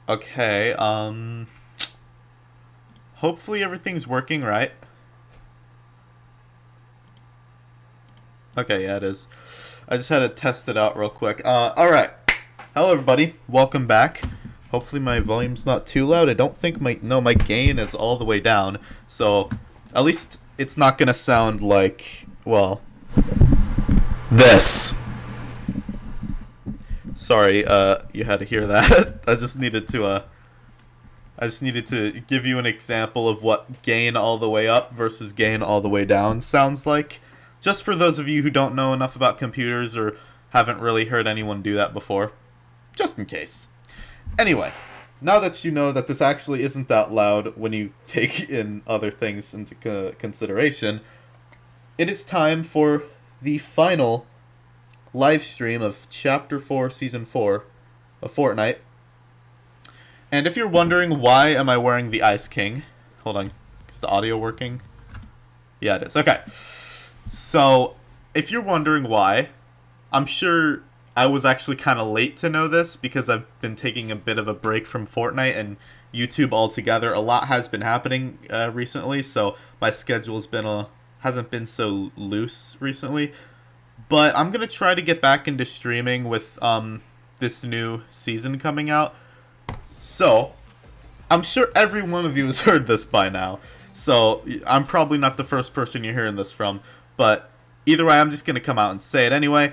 Okay, hopefully everything's working right. Okay, yeah, it is. I just had to test it out real quick. Alright. Hello, everybody. Welcome back. Hopefully my volume's not too loud. I don't think my gain is all the way down. So, at least it's not gonna sound like, well, this. Sorry, you had to hear that. I just needed to give you an example of what gain all the way up versus gain all the way down sounds like. Just for those of you who don't know enough about computers or haven't really heard anyone do that before. Just in case. Anyway, now that you know that this actually isn't that loud when you take in other things into consideration, it is time for the final live stream of Chapter 4, Season 4 of Fortnite. And if you're wondering why am I wearing the Ice King, hold on, is the audio working? Yeah, it is. Okay. So, if you're wondering why, I'm sure I was actually kind of late to know this because I've been taking a bit of a break from Fortnite and YouTube altogether. A lot has been happening recently, so my schedule's been hasn't been so loose recently. But I'm gonna try to get back into streaming with this new season coming out. So, I'm sure every one of you has heard this by now. So, I'm probably not the first person you're hearing this from. But, either way, I'm just going to come out and say it anyway.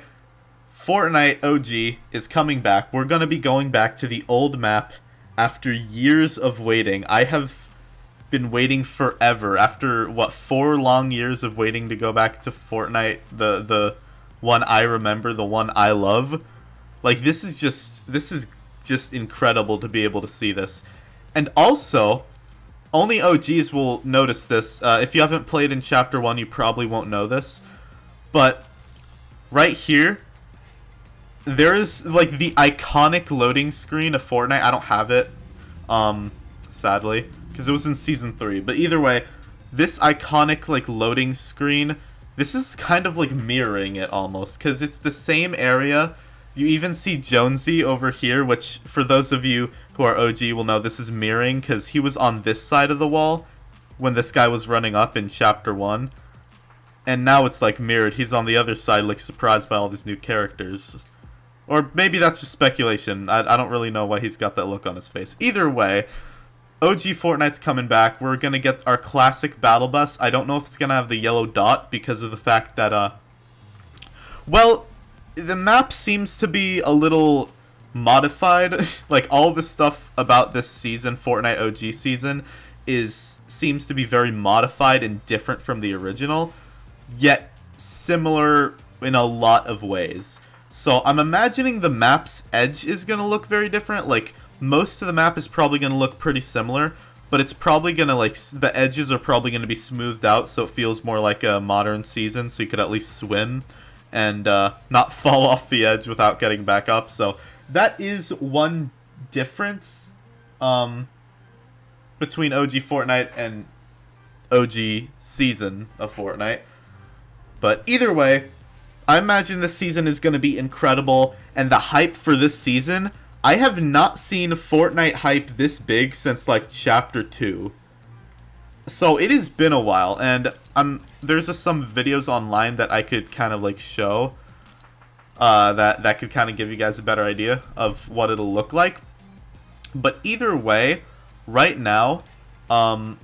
Fortnite OG is coming back. We're going to be going back to the old map after years of waiting. I have been waiting forever. After, 4 long years of waiting to go back to Fortnite. The one I remember, the one I love. Like, this is just incredible to be able to see this. And also, only OGs will notice this. If you haven't played in Chapter 1, you probably won't know this. But right here, there is like the iconic loading screen of Fortnite. I don't have it, sadly, because it was in Season 3. But either way, this iconic like loading screen, this is kind of like mirroring it almost, because it's the same area. You even see Jonesy over here, which, for those of you who are OG will know this is mirroring, because he was on this side of the wall when this guy was running up in Chapter 1. And now it's, like, mirrored. He's on the other side, like, surprised by all these new characters. Or maybe that's just speculation. I don't really know why he's got that look on his face. Either way, OG Fortnite's coming back. We're gonna get our classic battle bus. I don't know if it's gonna have the yellow dot because of the fact that, well, the map seems to be a little modified. Like, all the stuff about this season, Fortnite OG season, seems to be very modified and different from the original, yet similar in a lot of ways. So I'm imagining the map's edge is going to look very different. Like, most of the map is probably going to look pretty similar, but it's probably going to, like, the edges are probably going to be smoothed out so it feels more like a modern season, so you could at least swim and not fall off the edge without getting back up. So that is one difference between OG Fortnite and OG season of Fortnite. But either way, I imagine this season is going to be incredible, and the hype for this season, I have not seen Fortnite hype this big since, like, Chapter 2. So it has been a while, and there's just some videos online that I could kind of like show that could kind of give you guys a better idea of what it'll look like. But either way, right now, right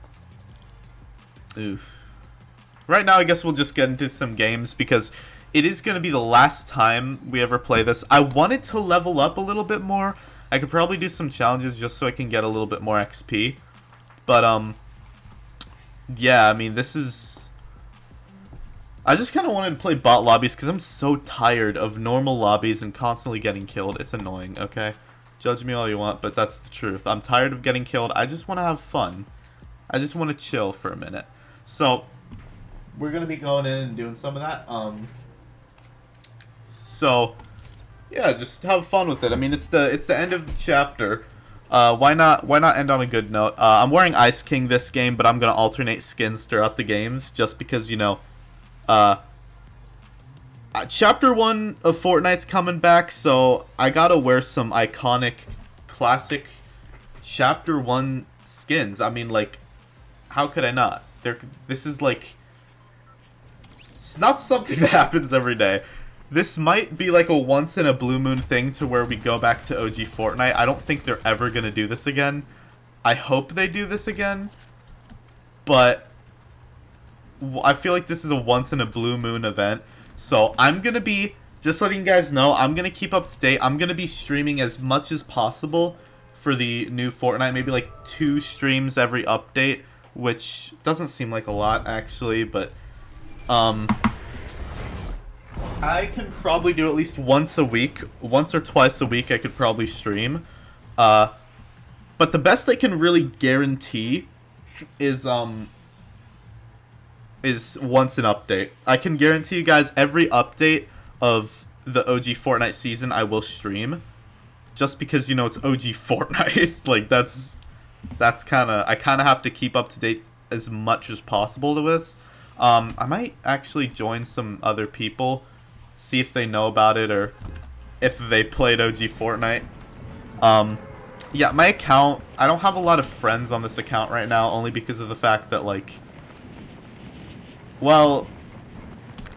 now I guess we'll just get into some games because it is going to be the last time we ever play this. I wanted to level up a little bit more. I could probably do some challenges just so I can get a little bit more XP. But yeah, I mean, this is... I just kind of wanted to play bot lobbies because I'm so tired of normal lobbies and constantly getting killed. It's annoying, okay? Judge me all you want, but that's the truth. I'm tired of getting killed. I just want to have fun. I just want to chill for a minute. So, we're going to be going in and doing some of that. So, yeah, just have fun with it. I mean, it's the end of the chapter. Why not end on a good note? I'm wearing Ice King this game, but I'm gonna alternate skins throughout the games, just because, you know, Chapter 1 of Fortnite's coming back, so I gotta wear some iconic, classic Chapter 1 skins. I mean, like, how could I not? This is like... It's not something that happens every day. This might be like a once in a blue moon thing to where we go back to OG Fortnite. I don't think they're ever going to do this again. I hope they do this again. But I feel like this is a once in a blue moon event. So I'm going to be, just letting you guys know, I'm going to keep up to date. I'm going to be streaming as much as possible for the new Fortnite. Maybe like 2 streams every update, which doesn't seem like a lot actually, but I can probably do at least once a week. Once or twice a week I could probably stream. But the best I can really guarantee is once an update. I can guarantee you guys every update of the OG Fortnite season I will stream. Just because, you know, it's OG Fortnite. Like, that's kind of... I kind of have to keep up to date as much as possible to this. I might actually join some other people, see if they know about it or if they played OG Fortnite. Yeah, my account, I don't have a lot of friends on this account right now, only because of the fact that, like, well,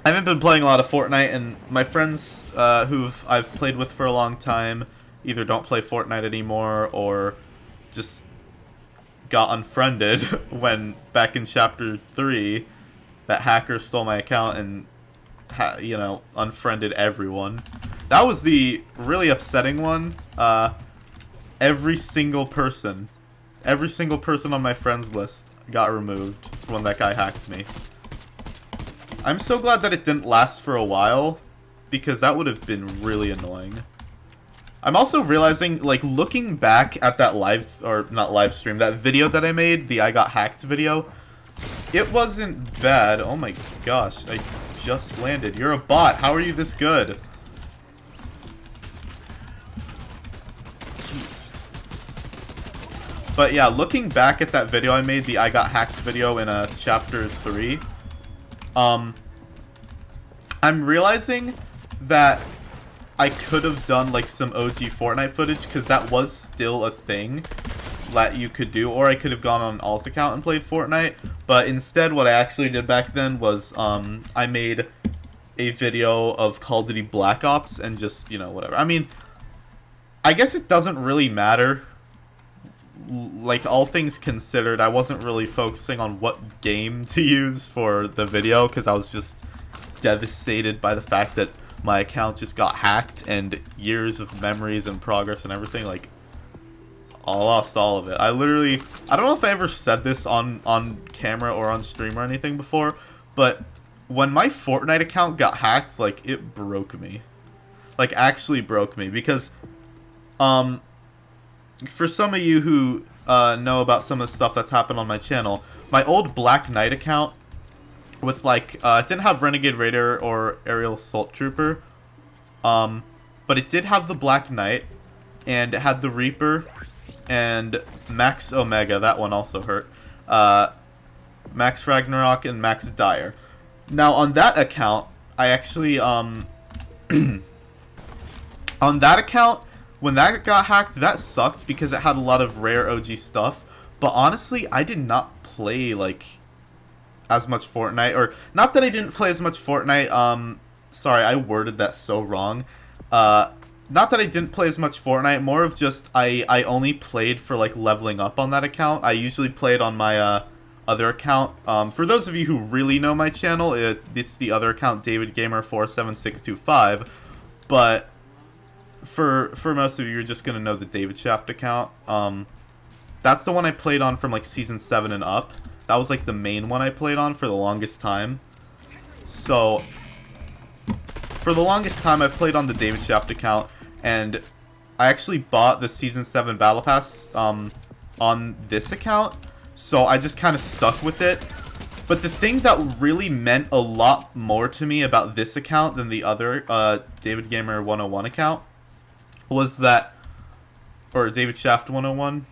I haven't been playing a lot of Fortnite, and my friends who I've played with for a long time either don't play Fortnite anymore or just got unfriended when back in Chapter 3 that hacker stole my account and you know, unfriended everyone. That was the really upsetting one. Every single person on my friends list got removed when that guy hacked me. I'm so glad that it didn't last for a while, because that would have been really annoying. I'm also realizing, like, looking back at that not live stream, that video that I made, the I got hacked video, it wasn't bad. Oh my gosh, I just landed. You're a bot. How are you this good? But yeah, looking back at that video I made, the I got hacked video in Chapter 3, I'm realizing that I could have done like some OG Fortnite footage, because that was still a thing that you could do, or I could have gone on Alt's account and played Fortnite. But instead, what I actually did back then was I made a video of Call of Duty Black Ops and just, you know, whatever. I mean, I guess it doesn't really matter. Like, all things considered, I wasn't really focusing on what game to use for the video, because I was just devastated by the fact that my account just got hacked and years of memories and progress and everything, like, I lost all of it. I don't know if I ever said this on camera or on stream or anything before, but when my Fortnite account got hacked, like, it broke me. Like, actually broke me, because, for some of you who know about some of the stuff that's happened on my channel, my old Black Knight account with, like, it didn't have Renegade Raider or Aerial Assault Trooper, but it did have the Black Knight, and it had the Reaper, and Max Omega. That one also hurt. Max Ragnarok and Max Dyer. Now, on that account, I actually, on that account, when that got hacked, that sucked because it had a lot of rare OG stuff. But honestly, I did not play, like, as much Fortnite. Or, not that I didn't play as much Fortnite. Sorry, I worded that so wrong. Not that I didn't play as much Fortnite. More of just, I only played for, like, leveling up on that account. I usually played on my, other account. For those of you who really know my channel, it's the other account, DavidGamer47625. But for most of you, you're just gonna know the David Shaft account. That's the one I played on from like season 7 and up. That was like the main one I played on for the longest time. So for the longest time I played on the David Shaft account, and I actually bought the season 7 battle pass on this account, so I just kind of stuck with it. But the thing that really meant a lot more to me about this account than the other DavidGamer101 account was that, or David Shaft 101,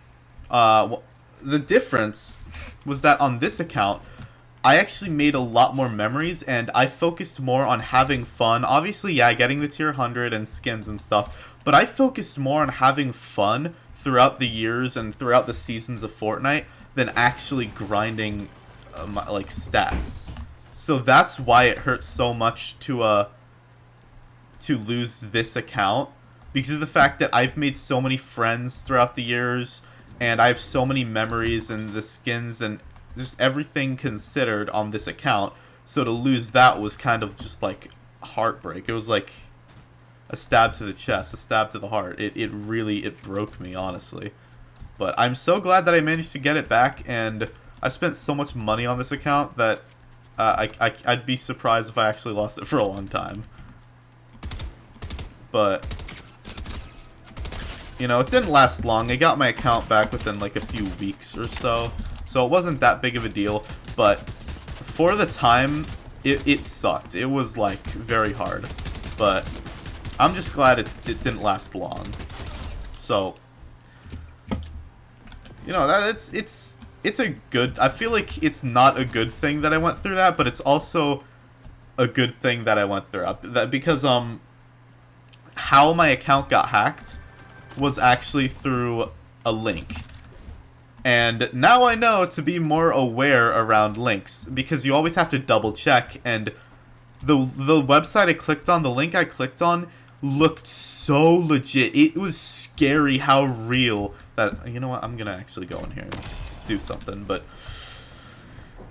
the difference was that on this account, I actually made a lot more memories, and I focused more on having fun. Obviously, yeah, getting the tier 100 and skins and stuff, but I focused more on having fun throughout the years and throughout the seasons of Fortnite than actually grinding like stats. So that's why it hurts so much to lose this account, because of the fact that I've made so many friends throughout the years and I have so many memories and the skins and just everything considered on this account. So to lose that was kind of just like heartbreak. It was like a stab to the chest, a stab to the heart. It really broke me, honestly. But I'm so glad that I managed to get it back, and I spent so much money on this account that I'd be surprised if I actually lost it for a long time. But, you know, it didn't last long. I got my account back within like a few weeks or so. So it wasn't that big of a deal. But for the time, it sucked. It was like very hard. But I'm just glad it didn't last long. So, you know, it's a good... I feel like it's not a good thing that I went through that, but it's also a good thing that I went through that, because how my account got hacked was actually through a link. And now I know to be more aware around links, because you always have to double check, and the website I clicked on, the link I clicked on, looked so legit. It was scary how real that... You know what? I'm gonna actually go in here and do something, but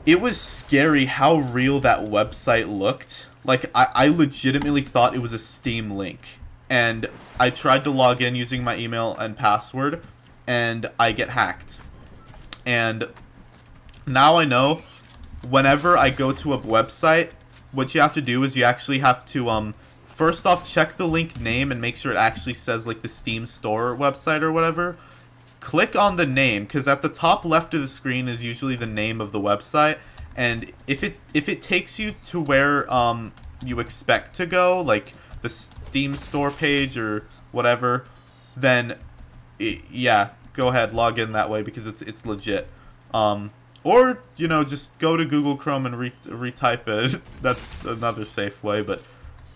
it was scary how real that website looked. Like, I legitimately thought it was a Steam link, and I tried to log in using my email and password, and I get hacked. And now I know whenever I go to a website, what you have to do is you actually have to first off, check the link name and make sure it actually says like the Steam store website or whatever. Click on the name, because at the top left of the screen is usually the name of the website, and if it takes you to where you expect to go, like the Steam store page or whatever, then yeah, go ahead, log in that way, because it's legit. Or, you know, just go to Google Chrome and retype it. That's another safe way, but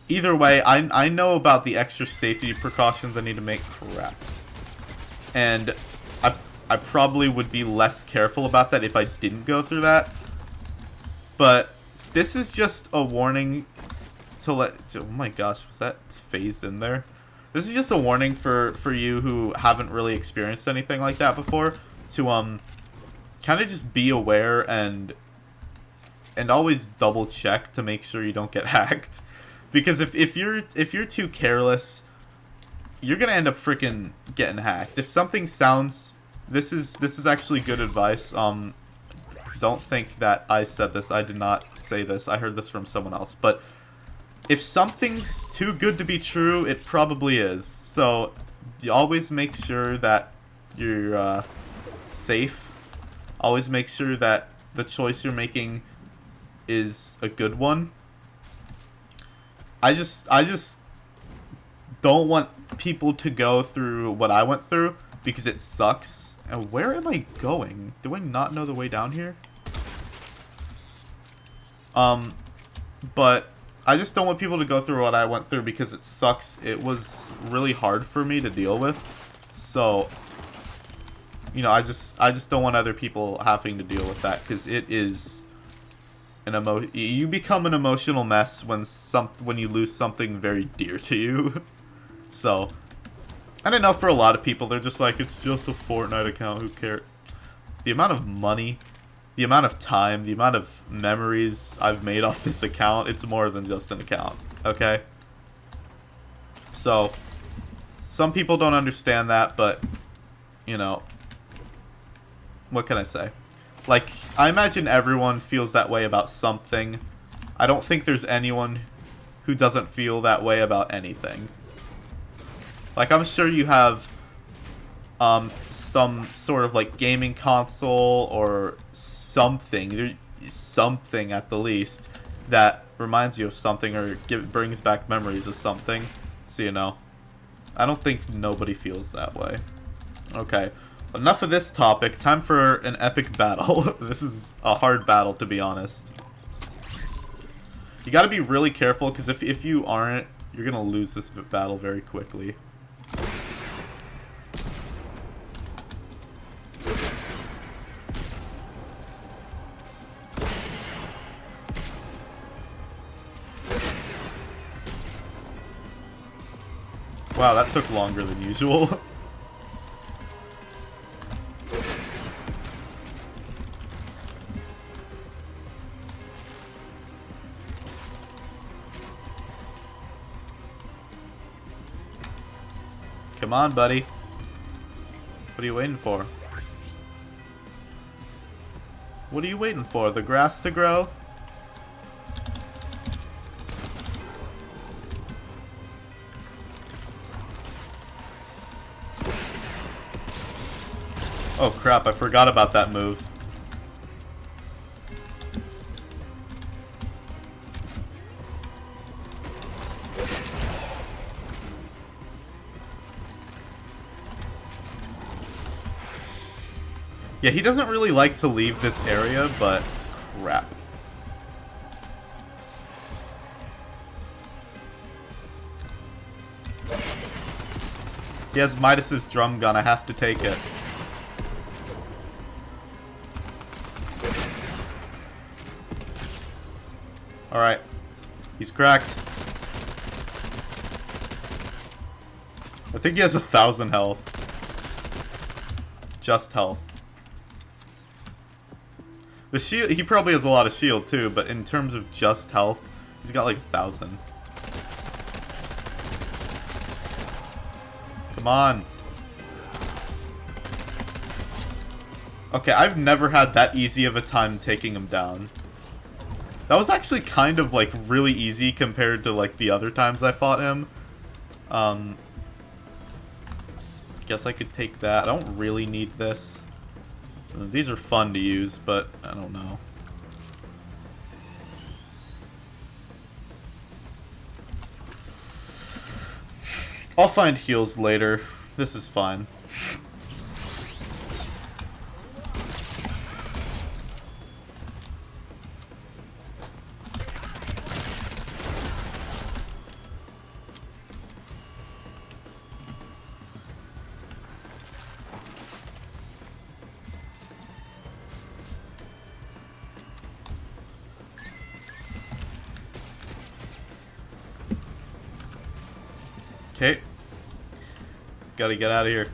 either way, I know about the extra safety precautions I need to make. Crap. And I probably would be less careful about that if I didn't go through that. But this is just a warning to let... Oh my gosh, was that phased in there? This is just a warning for you who haven't really experienced anything like that before, to kind of just be aware and always double check to make sure you don't get hacked. Because if you're too careless, you're gonna end up freaking getting hacked. If something sounds... This is actually good advice. Don't think that I said this. I did not say this. I heard this from someone else. But if something's too good to be true, it probably is. So you always make sure that you're safe. Always make sure that the choice you're making is a good one. I just don't want people to go through what I went through, because it sucks. And where am I going? Do I not know the way down here? But I just don't want people to go through what I went through, because it sucks. It was really hard for me to deal with. So, you know, I just don't want other people having to deal with that, because it is an you become an emotional mess when you lose something very dear to you. So, and I know for a lot of people, they're just like, it's just a Fortnite account, who cares? The amount of money, the amount of time, the amount of memories I've made off this account, it's more than just an account, okay? So, some people don't understand that, but, you know, what can I say? Like, I imagine everyone feels that way about something. I don't think there's anyone who doesn't feel that way about anything. Like, I'm sure you have some sort of, like, gaming console or something at the least, that reminds you of something or brings back memories of something. So, you know, I don't think nobody feels that way. Okay, enough of this topic. Time for an epic battle. This is a hard battle, to be honest. You gotta be really careful, because if you aren't, you're gonna lose this battle very quickly. Wow, that took longer than usual. Come on, buddy. What are you waiting for? What are you waiting for? The grass to grow? Oh crap, I forgot about that move. Yeah, he doesn't really like to leave this area, but crap. He has Midas's drum gun, I have to take it. Alright. He's cracked. I think he has 1,000 health. Just health. The shield, he probably has a lot of shield too, but in terms of just health, he's got like 1,000. Come on. Okay, I've never had that easy of a time taking him down. That was actually kind of like really easy compared to like the other times I fought him. Guess I could take that. I don't really need this. These are fun to use, but I don't know. I'll find heals later. This is fine. Okay. Gotta get out of here.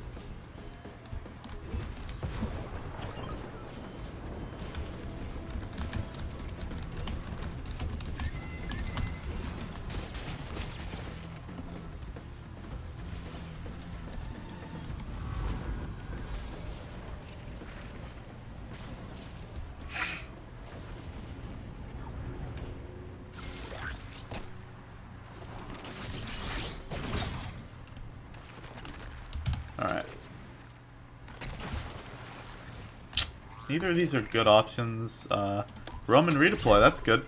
Alright. Neither of these are good options. Roman redeploy, that's good.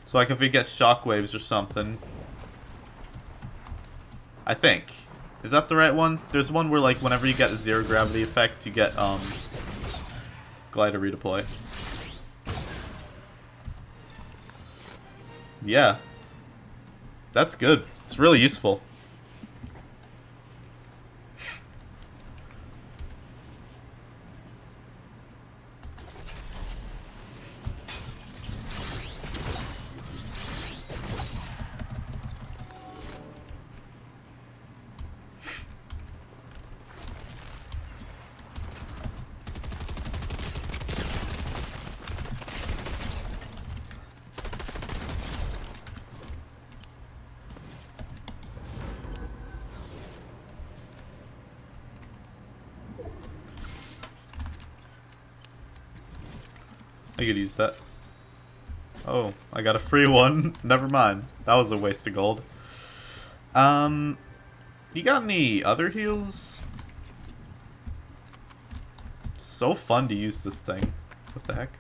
So like if he gets shockwaves or something. I think. Is that the right one? There's one where like whenever you get a zero gravity effect, you get glider redeploy. Yeah. That's good. It's really useful. I could use that. Oh, I got a free one. Never mind. That was a waste of gold. You got any other heals? So fun to use this thing. What the heck?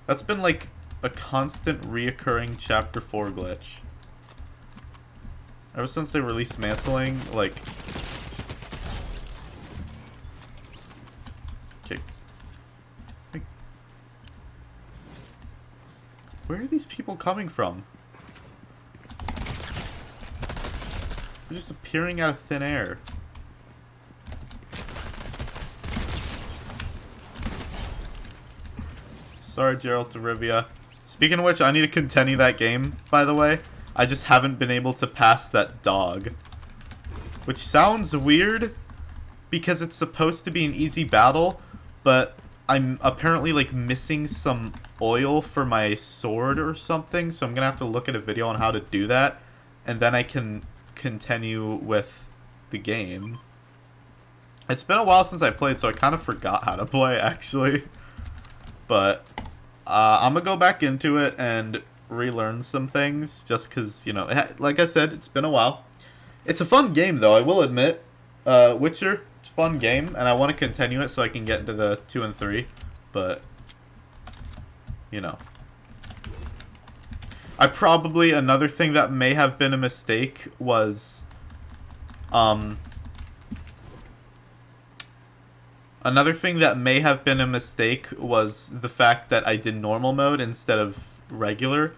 That's been like a constant reoccurring Chapter 4 glitch. Ever since they released Mantling, like... Okay. Where are these people coming from? They're just appearing out of thin air. Sorry, Geralt de Rivia. Speaking of which, I need to continue that game, by the way. I just haven't been able to pass that dog. Which sounds weird, because it's supposed to be an easy battle, but I'm apparently, like, missing some oil for my sword or something, so I'm gonna have to look at a video on how to do that, and then I can continue with the game. It's been a while since I played, so I kind of forgot how to play, actually. But I'm gonna go back into it and relearn some things, just because, you know, like I said, it's been a while. It's a fun game, though, I will admit. Witcher, it's a fun game, and I want to continue it so I can get into the 2 and 3, but, you know. Another thing that may have been a mistake was, Another thing that may have been a mistake was the fact that I did normal mode instead of regular,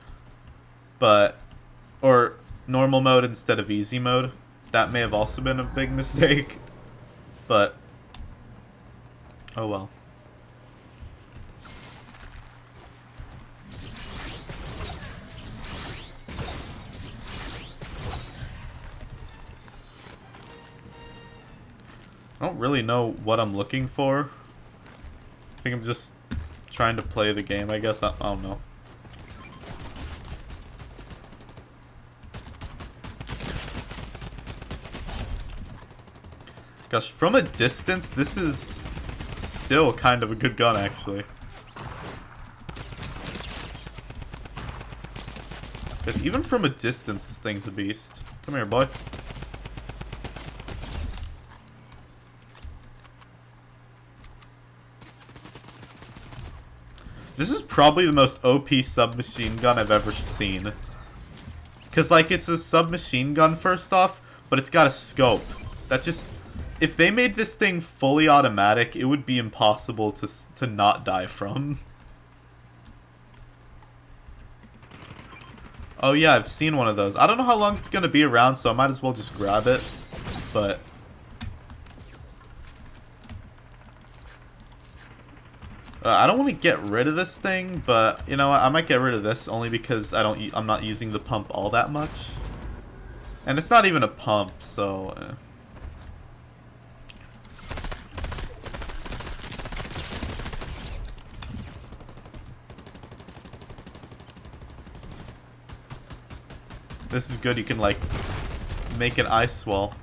or normal mode instead of easy mode. That may have also been a big mistake, but, oh well. I don't really know what I'm looking for. I think I'm just trying to play the game, I guess. I don't know. Gosh, from a distance, this is still kind of a good gun, actually. Because even from a distance, this thing's a beast. Come here, boy. This is probably the most OP submachine gun I've ever seen. Because, like, it's a submachine gun, first off, but it's got a scope. That just... If they made this thing fully automatic, it would be impossible to not die from. Oh yeah, I've seen one of those. I don't know how long it's going to be around, so I might as well just grab it. But... I don't want to get rid of this thing, but you know what? I might get rid of this only because I'm not using the pump all that much. And it's not even a pump, so... This is good, you can, like, make an ice wall.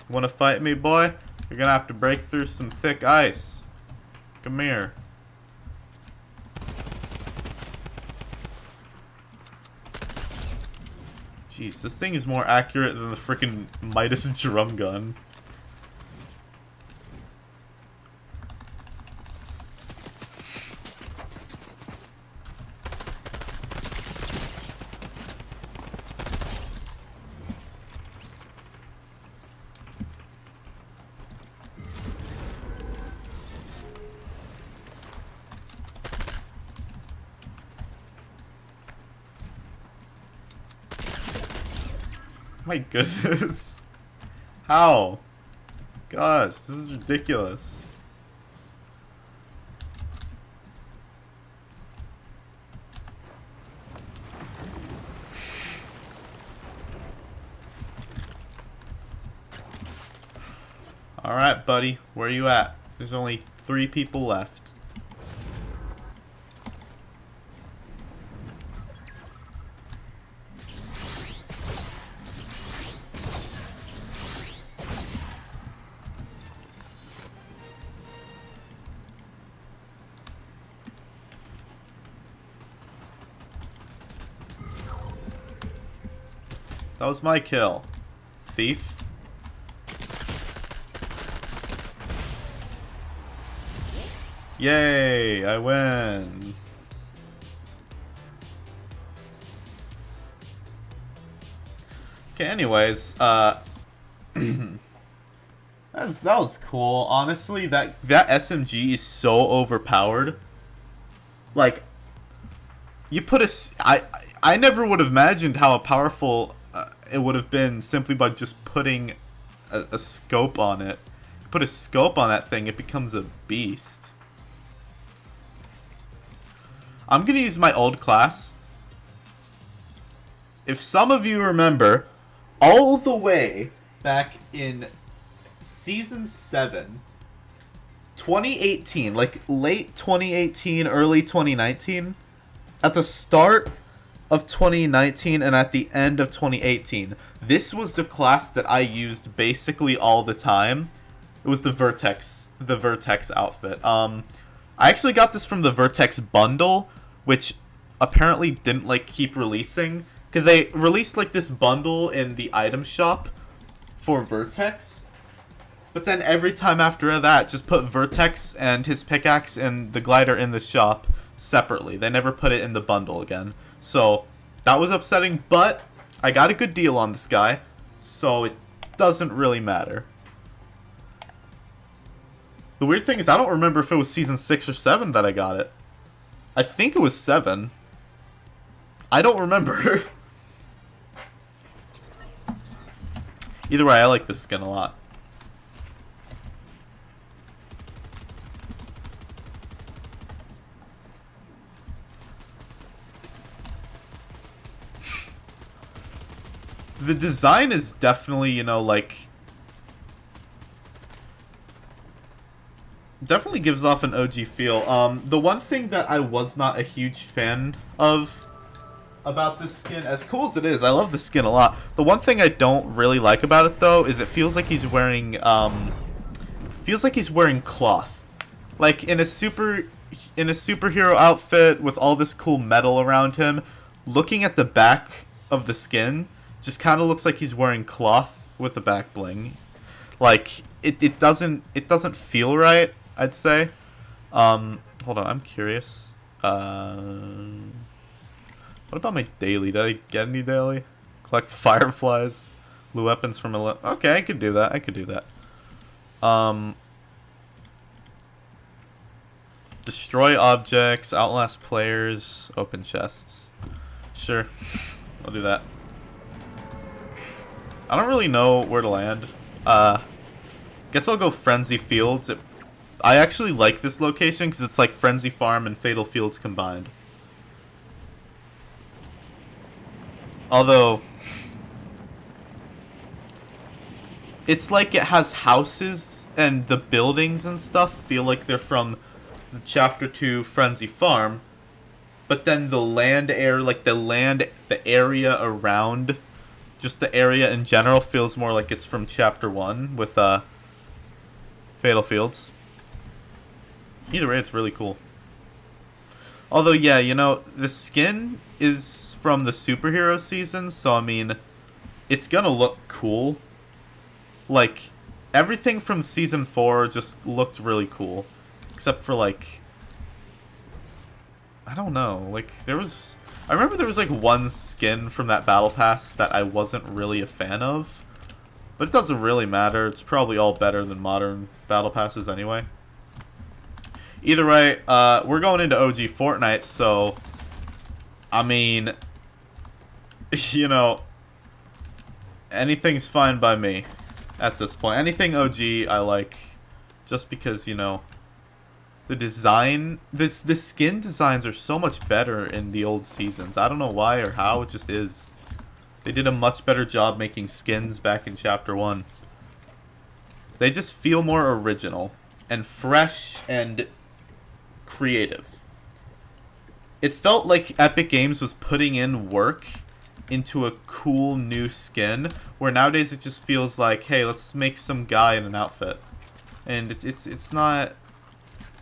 Wanna fight me, boy? You're gonna have to break through some thick ice. Come here. Jeez, this thing is more accurate than the frickin' Midas drum gun. My goodness. How? Gosh, this is ridiculous. Alright, buddy. Where are you at? There's only 3 people left. That was my kill. Thief. Yay, I win. Okay, anyways, that was cool. Honestly, that SMG is so overpowered. Like, you put I never would have imagined how powerful it would have been simply by just putting a scope on it. Put a scope on that thing, it becomes a beast. I'm going to use my old class. If some of you remember, all the way back in Season 7, 2018, like late 2018, early 2019, at the start of 2019 and at the end of 2018, this was the class that I used basically all the time. It was the Vertex outfit. I actually got this from the Vertex bundle, which apparently didn't like keep releasing, because they released like this bundle in the item shop for Vertex, but then every time after that just put Vertex and his pickaxe and the glider in the shop separately. They never put it in the bundle again. So that was upsetting, but I got a good deal on this guy, so it doesn't really matter. The weird thing is I don't remember if it was Season 6 or 7 that I got it. I think it was 7. I don't remember. Either way, I like this skin a lot. The design is definitely, you know, like... definitely gives off an OG feel. The one thing that I was not a huge fan of about this skin, as cool as it is, I love the skin a lot. The one thing I don't really like about it, though, is it feels like he's wearing, cloth. Like, in a superhero outfit with all this cool metal around him, looking at the back of the skin just kind of looks like he's wearing cloth with a back bling. Like, it doesn't feel right, I'd say. Hold on, I'm curious. What about my daily? Did I get any daily? Collect fireflies, loot weapons from a... Okay, I could do that. Destroy objects, outlast players, open chests. Sure, I'll do that. I don't really know where to land. Guess I'll go Frenzy Fields. I actually like this location because it's like Frenzy Farm and Fatal Fields combined. Although, it's like it has houses and the buildings and stuff feel like they're from the Chapter 2 Frenzy Farm. But then the the area around, just the area in general feels more like it's from Chapter 1 with Fatal Fields. Either way, it's really cool. Although, yeah, you know, the skin is from the superhero season, so, I mean, it's gonna look cool. Like, everything from Season 4 just looked really cool. Except for, like... I don't know, like, I remember there was, like, one skin from that Battle Pass that I wasn't really a fan of. But it doesn't really matter, it's probably all better than modern Battle Passes anyway. Either way, we're going into OG Fortnite, so... I mean... You know... Anything's fine by me at this point. Anything OG I like. Just because, you know... The design... The skin designs are so much better in the old seasons. I don't know why or how, it just is. They did a much better job making skins back in Chapter 1. They just feel more original. And fresh and... creative. It felt like Epic Games was putting in work into a cool new skin, where nowadays it just feels like, hey, let's make some guy in an outfit, and it's not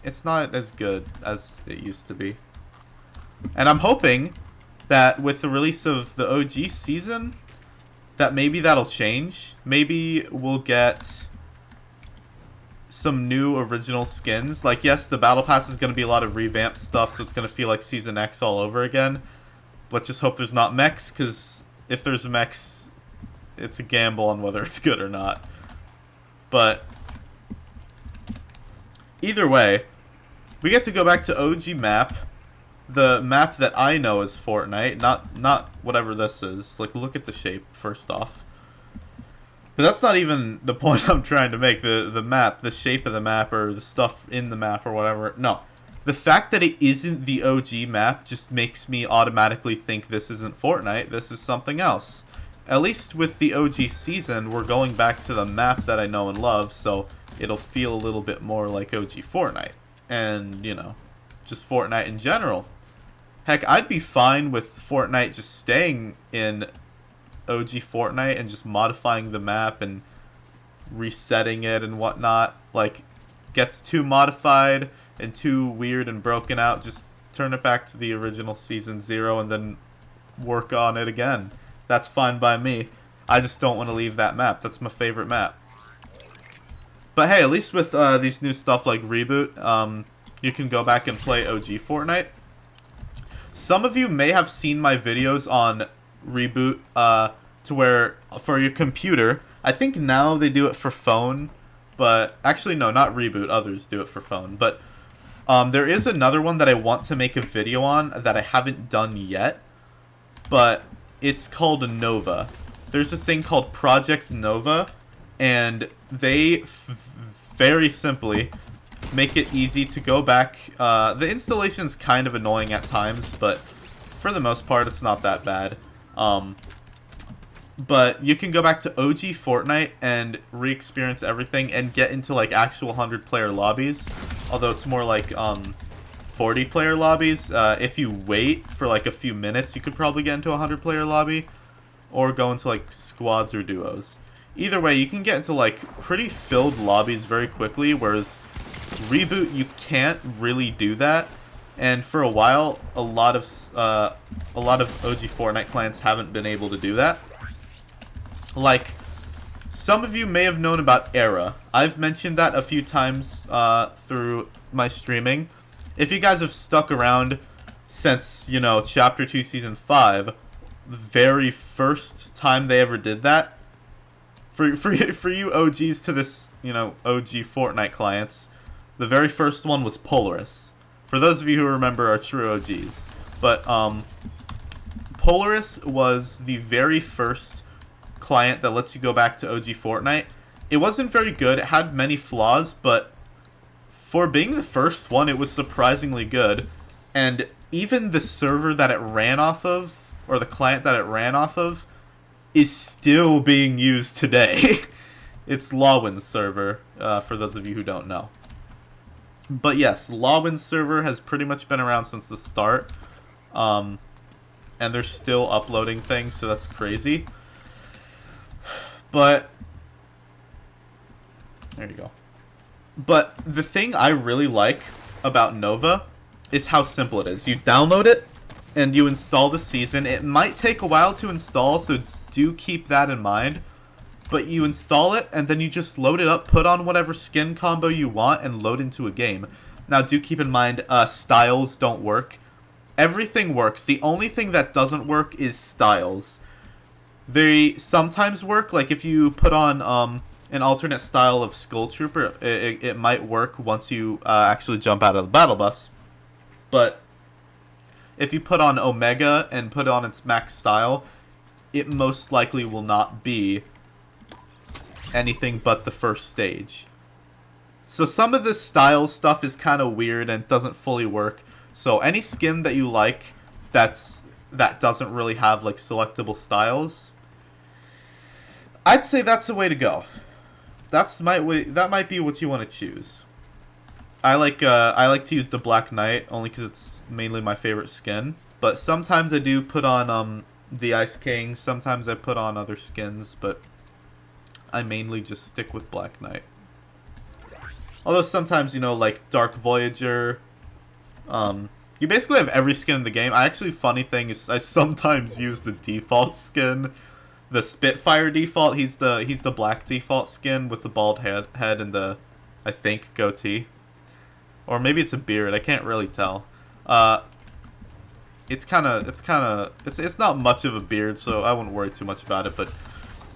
as good as it used to be. And I'm hoping that with the release of the OG season, that maybe that'll change. Maybe we'll get some new original skins. Like, yes, the Battle Pass is going to be a lot of revamped stuff, so it's going to feel like Season X all over again. Let's just hope there's not mechs, because if there's mechs, it's a gamble on whether it's good or not. But either way, we get to go back to OG map, the map that I know as Fortnite, not whatever this is. Like, look at the shape, first off. But that's not even the point I'm trying to make. The map, the shape of the map, or the stuff in the map, or whatever. No. the fact that it isn't the OG map just makes me automatically think this isn't Fortnite, this is something else. At least with the OG season, we're going back to the map that I know and love, so it'll feel a little bit more like OG Fortnite. And, you know, just Fortnite in general. Heck, I'd be fine with Fortnite just staying in OG Fortnite and just modifying the map and resetting it and whatnot. Like, gets too modified and too weird and broken out, just turn it back to the original Season 0 and then work on it again. That's fine by me. I just don't want to leave that map. That's my favorite map. But hey, at least with these new stuff like Reboot, you can go back and play OG Fortnite. Some of you may have seen my videos on Reboot to where, for your computer, I think now they do it for phone, but actually no, not Reboot, others do it for phone. But there is another one that I want to make a video on that I haven't done yet, but it's called Nova. There's this thing called Project Nova, and they very simply make it easy to go back. The installation's kind of annoying at times, but for the most part, it's not that bad. But you can go back to OG Fortnite and re-experience everything and get into like actual 100-player lobbies, although it's more like 40-player lobbies. If you wait for like a few minutes, you could probably get into a 100-player lobby, or go into like squads or duos. Either way, you can get into like pretty filled lobbies very quickly, whereas Reboot, you can't really do that. And for a while, a lot of OG Fortnite clients haven't been able to do that. Like, some of you may have known about Era. I've mentioned that a few times through my streaming. If you guys have stuck around since, you know, Chapter 2 Season 5, the very first time they ever did that, for you OGs to this, you know, OG Fortnite clients, the very first one was Polaris. For those of you who remember are true OGs. But Polaris was the very first client that lets you go back to OG Fortnite. It wasn't very good, it had many flaws, but for being the first one, it was surprisingly good. And even the server that it ran off of, or the client that it ran off of, is still being used today. It's Lawin's server, for those of you who don't know. But yes, Lawin's server has pretty much been around since the start. And they're still uploading things, so that's crazy. But there you go. But the thing I really like about Nova is how simple it is. You download it and you install the season. It might take a while to install, so do keep that in mind. But you install it and then you just load it up, put on whatever skin combo you want, and load into a game. Now do keep in mind, styles don't work. Everything works. The only thing that doesn't work is styles. They sometimes work, like if you put on an alternate style of Skull Trooper, it might work once you actually jump out of the battle bus. But if you put on Omega and put on its max style, it most likely will not be anything but the first stage. So some of this style stuff is kind of weird and doesn't fully work. So any skin that you like that doesn't really have like selectable styles, I'd say that's the way to go. That might be what you want to choose. I like to use the Black Knight only because it's mainly my favorite skin. But sometimes I do put on the Ice King. Sometimes I put on other skins, but I mainly just stick with Black Knight. Although sometimes, you know, like Dark Voyager, you basically have every skin in the game. Funny thing is, I sometimes use the default skin, the Spitfire default. He's the black default skin with the bald head and the, I think, goatee, or maybe it's a beard. I can't really tell. It's not much of a beard, so I wouldn't worry too much about it. But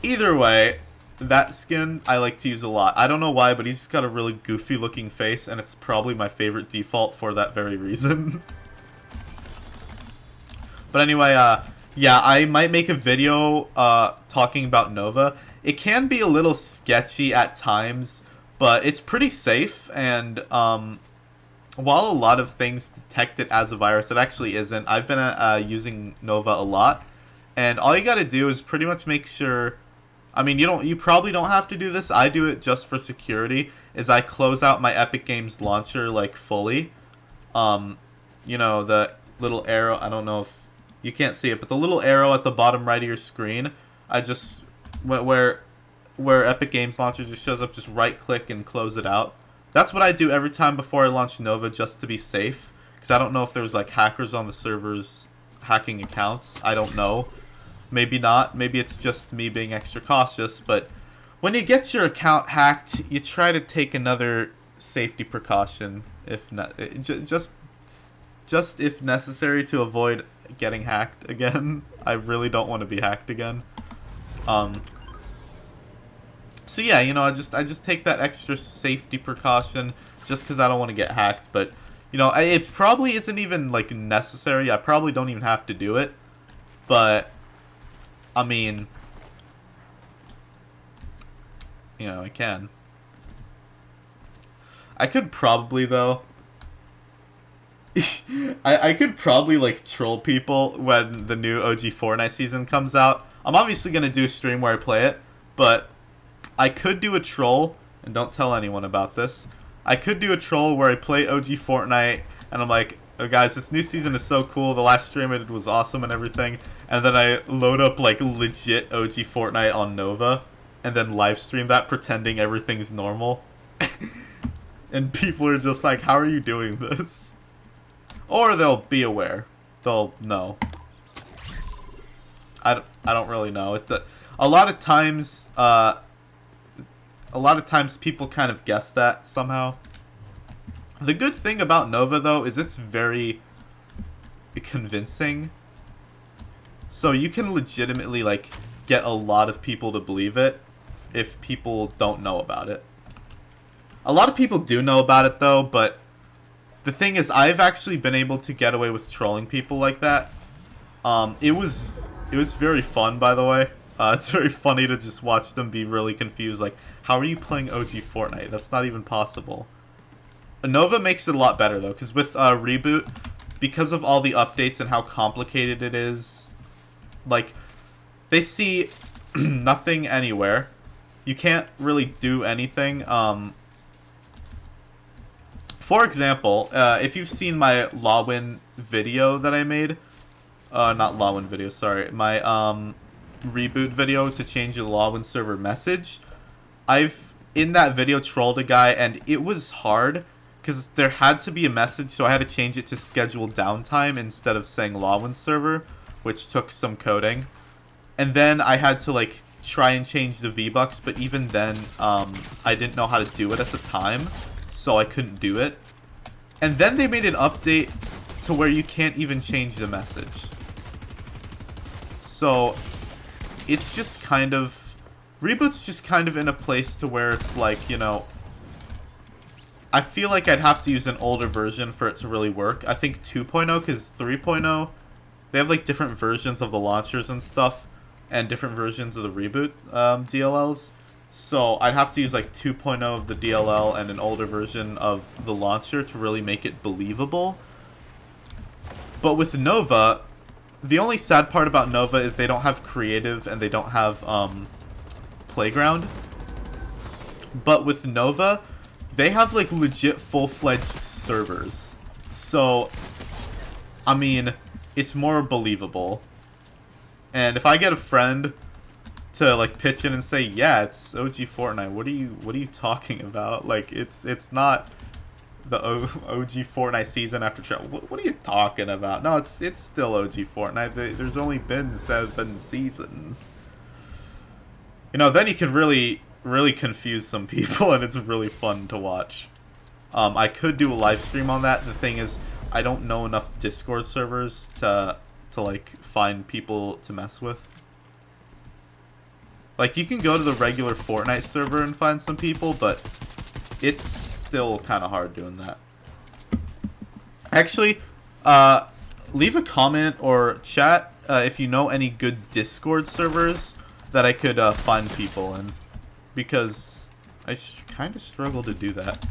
either way, that skin I like to use a lot. I don't know why, but he's just got a really goofy looking face, and it's probably my favorite default for that very reason. But anyway, yeah, I might make a video talking about Nova. It can be a little sketchy at times, but it's pretty safe, and while a lot of things detect it as a virus, it actually isn't. I've been using Nova a lot, and all you gotta do is pretty much make sure. I mean, you probably don't have to do this. I do it just for security. Is I close out my Epic Games launcher like fully. You know, the little arrow. I don't know if you can't see it, but the little arrow at the bottom right of your screen. I just where Epic Games Launcher just shows up. Just right click and close it out. That's what I do every time before I launch Nova, just to be safe. Because I don't know if there's like hackers on the servers hacking accounts. I don't know. Maybe not. Maybe it's just me being extra cautious. But when you get your account hacked, you try to take another safety precaution, if not, just if necessary, to avoid getting hacked again. I really don't want to be hacked again. So yeah, you know, I just take that extra safety precaution just because I don't want to get hacked. But you know, it probably isn't even like necessary. I probably don't even have to do it. But I mean, you know, I can. I could probably though. I could probably like troll people when the new OG Fortnite season comes out. I'm obviously gonna do a stream where I play it, but I could do a troll, and don't tell anyone about this. I could do a troll where I play OG Fortnite, and I'm like, oh guys, this new season is so cool, the last stream I did was awesome and everything, and then I load up like legit OG Fortnite on Nova, and then live stream that pretending everything's normal. And people are just like, how are you doing this? Or they'll be aware. They'll know. I don't really know. A lot of times people kind of guess that somehow. The good thing about Nova though is it's very convincing. So you can legitimately like get a lot of people to believe it if people don't know about it. A lot of people do know about it though, but the thing is, I've actually been able to get away with trolling people like that. It was very fun, by the way. It's very funny to just watch them be really confused. Like, how are you playing OG Fortnite? That's not even possible. Nova makes it a lot better though, because with Reboot, because of all the updates and how complicated it is, like, they see nothing anywhere. You can't really do anything. For example, if you've seen my Lawin video that I made, not Lawin video, sorry, my reboot video to change the Lawin server message, I've in that video trolled a guy, and it was hard because there had to be a message, so I had to change it to scheduled downtime instead of saying Lawin server, which took some coding. And then I had to like try and change the V-Bucks, but even then I didn't know how to do it at the time, so I couldn't do it. And then they made an update to where you can't even change the message. So it's just kind of, Reboot's just kind of in a place to where it's like, you know, I feel like I'd have to use an older version for it to really work. I think 2.0, because 3.0, they have like different versions of the launchers and stuff, and different versions of the Reboot DLLs. So I'd have to use like 2.0 of the DLL and an older version of the launcher to really make it believable. But with Nova, the only sad part about Nova is they don't have creative and they don't have playground. But with Nova, they have like legit full-fledged servers. So, I mean, it's more believable. And if I get a friend to like pitch in and say, yeah, it's OG Fortnite, what are you talking about? Like, it's not the OG Fortnite season after what are you talking about? No, it's still OG Fortnite. There's only been 7 seasons. You know, then you can really confuse some people, and it's really fun to watch. I could do a live stream on that. The thing is, I don't know enough Discord servers to like find people to mess with. Like, you can go to the regular Fortnite server and find some people, but it's still kind of hard doing that. Actually, leave a comment or chat if you know any good Discord servers that I could find people in, because I kind of struggle to do that.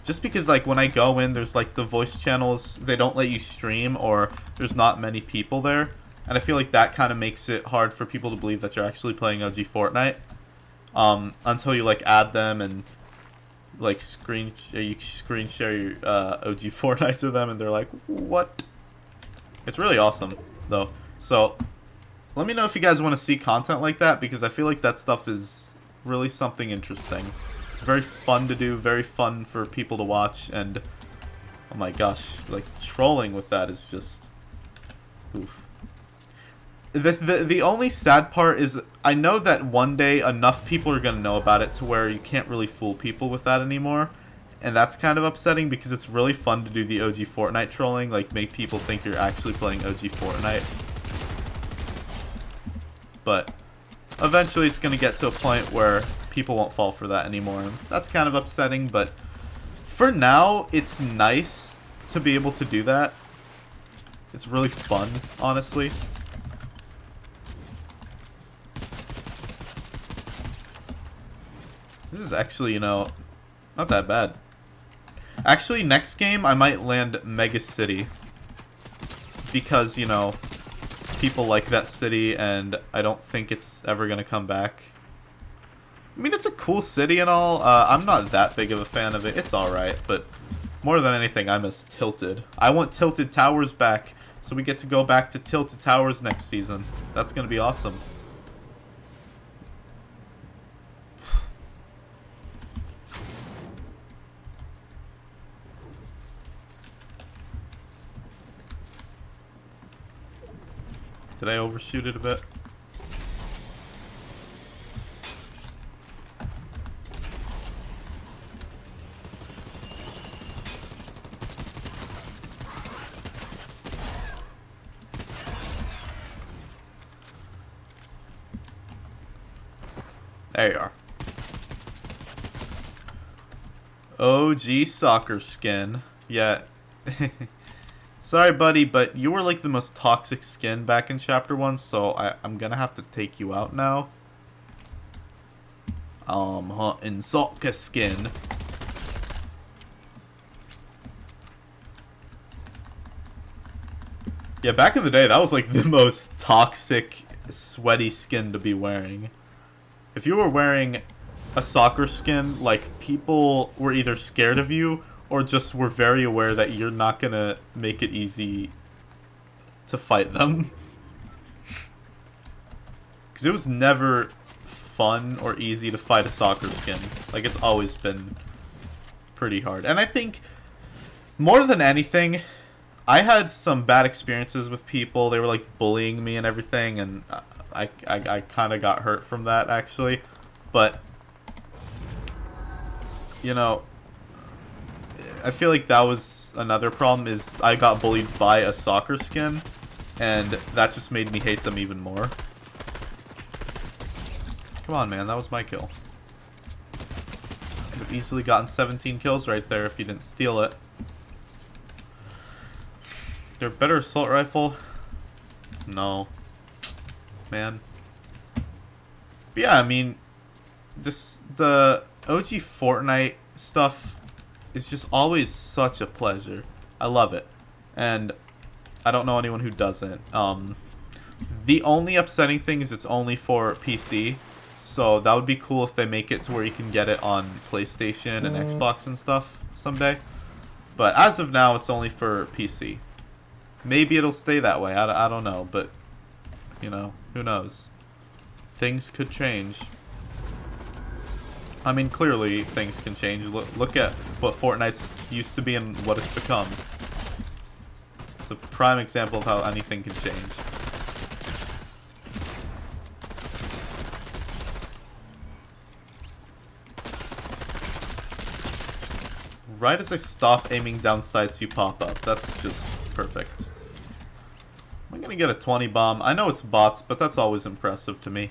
Just because, like, when I go in, there's, like, the voice channels, they don't let you stream, or there's not many people there. And I feel like that kind of makes it hard for people to believe that you're actually playing OG Fortnite. Until you, like, add them and, like, you screen share your OG Fortnite to them, and they're like, what? It's really awesome, though. So, let me know if you guys want to see content like that, because I feel like that stuff is really something interesting. It's very fun to do, very fun for people to watch, and oh my gosh, like, trolling with that is just oof. The only sad part is I know that one day enough people are going to know about it to where you can't really fool people with that anymore. And that's kind of upsetting because it's really fun to do the OG Fortnite trolling, like make people think you're actually playing OG Fortnite. But eventually it's going to get to a point where people won't fall for that anymore. That's kind of upsetting, but for now, it's nice to be able to do that. It's really fun, honestly. This is actually, you know, not that bad. Actually, next game, I might land Mega City. Because, you know, people like that city, and I don't think it's ever going to come back. I mean, it's a cool city and all. I'm not that big of a fan of it. It's alright, but more than anything, I miss Tilted. I want Tilted Towers back, so we get to go back to Tilted Towers next season. That's going to be awesome. Did I overshoot it a bit? There you are. OG soccer skin. Yeah. Sorry, buddy, but you were like the most toxic skin back in Chapter 1, so I'm gonna have to take you out now. Hunting soccer skin. Yeah, back in the day, that was like the most toxic, sweaty skin to be wearing. If you were wearing a soccer skin, like, people were either scared of you or just were very aware that you're not gonna make it easy to fight them. Because it was never fun or easy to fight a soccer skin. Like, it's always been pretty hard. And I think, more than anything, I had some bad experiences with people. They were, like, bullying me and everything, and I kind of got hurt from that, actually. But, you know, I feel like that was another problem, is I got bullied by a soccer skin, and that just made me hate them even more. Come on, man, that was my kill. Could have easily gotten 17 kills right there if you didn't steal it. There a better assault rifle? No. Man. But yeah, I mean, the OG Fortnite stuff is just always such a pleasure. I love it. And I don't know anyone who doesn't. The only upsetting thing is it's only for PC. So that would be cool if they make it to where you can get it on PlayStation and Xbox and stuff someday. But as of now, it's only for PC. Maybe it'll stay that way. I don't know. But, you know, who knows? Things could change. I mean, clearly things can change. Look at what Fortnite's used to be and what it's become. It's a prime example of how anything can change. Right as I stop aiming down sights, you pop up. That's just perfect. Am I gonna get a 20 bomb? I know it's bots, but that's always impressive to me.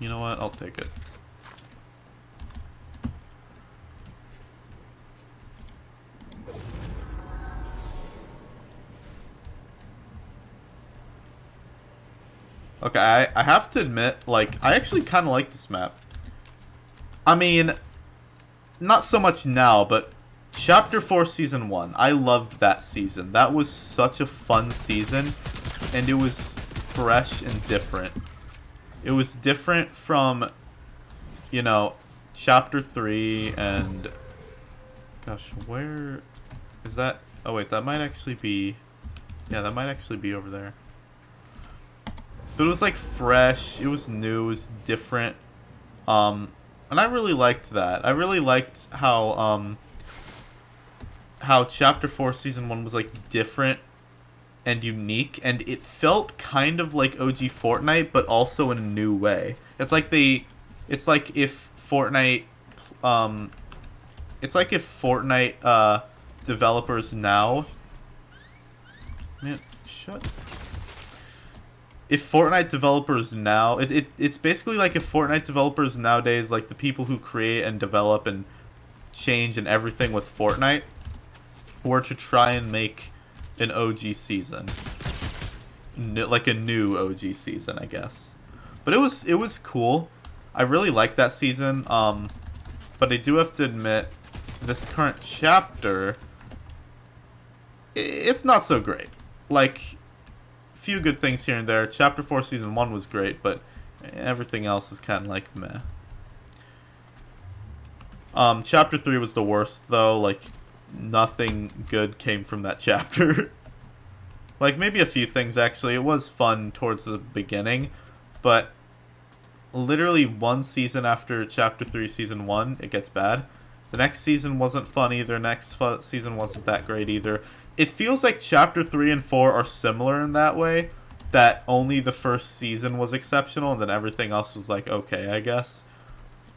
You know what? I'll take it. Okay, I have to admit, like, I actually kind of like this map. I mean, not so much now, but Chapter 4 Season 1. I loved that season. That was such a fun season, and it was fresh and different. It was different from, you know, Chapter 3 and... Gosh, where is that? Oh, wait, that might actually be... Yeah, that might actually be over there. But it was, like, fresh. It was new. It was different. And I really liked that. I really liked how Chapter 4 Season 1 was, like, different and unique. And it felt kind of like OG Fortnite, but also in a new way. It's like it's like if Fortnite... It's like if Fortnite, developers now... Man, shut... If Fortnite developers now... It's basically like if Fortnite developers nowadays, like the people who create and develop and change and everything with Fortnite, were to try and make an OG season. Like a new OG season, I guess. But it was cool. I really liked that season, but I do have to admit, this current chapter, it's not so great. Like... few good things here and there. Chapter 4 Season 1 was great, but everything else is kind of like meh. Chapter 3 was the worst, though. Like, nothing good came from that chapter. Like, maybe a few things, actually. It was fun towards the beginning, but literally one season after Chapter 3 Season 1, it gets bad. The next season wasn't fun either. Next season wasn't that great either. It feels like Chapter 3 and 4 are similar in that way, that only the first season was exceptional and then everything else was like, okay, I guess.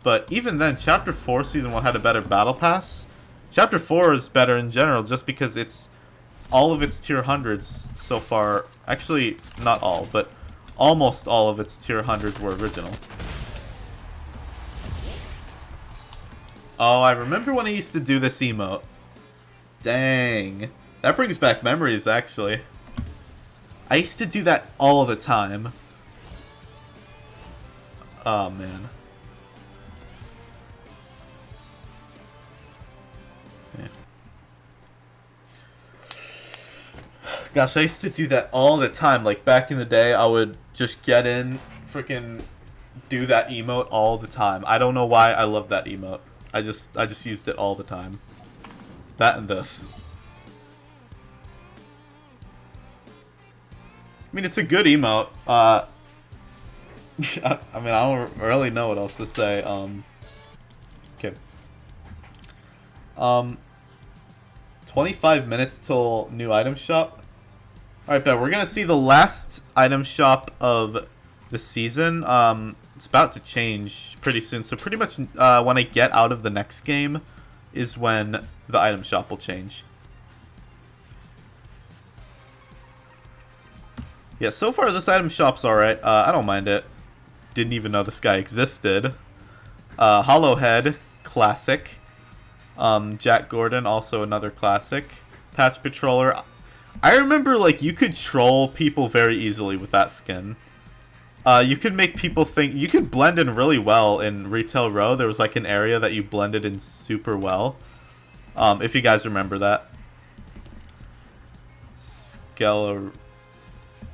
But even then, Chapter 4 Season 1 had a better battle pass. Chapter 4 is better in general just because it's all of its tier 100s so far. Actually, not all, but almost all of its tier 100s were original. Oh, I remember when I used to do this emote. Dang. That brings back memories, actually. I used to do that all the time. Oh, man. Yeah. Gosh, I used to do that all the time. Like, back in the day, I would just get in, freaking do that emote all the time. I don't know why I love that emote. I just used it all the time. That and this. I mean, it's a good emote. I mean, I don't really know what else to say. Okay. 25 minutes till new item shop. Alright, bet we're gonna see the last item shop of the season. It's about to change pretty soon. So pretty much when I get out of the next game is when the item shop will change. Yeah, so far this item shop's alright. I don't mind it. Didn't even know this guy existed. Hollowhead, classic. Jack Gordon, also another classic. Patch Patroller. I remember, like, you could troll people very easily with that skin. You could make people think... You could blend in really well in Retail Row. There was, like, an area that you blended in super well. If you guys remember that.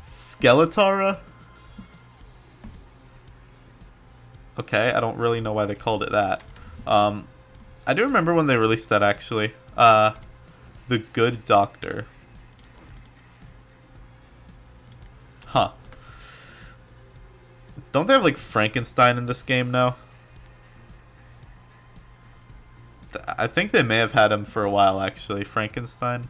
Skeletara? Okay, I don't really know why they called it that. I do remember when they released that, actually. The Good Doctor. Huh. Don't they have, like, Frankenstein in this game now? I think they may have had him for a while, actually. Frankenstein.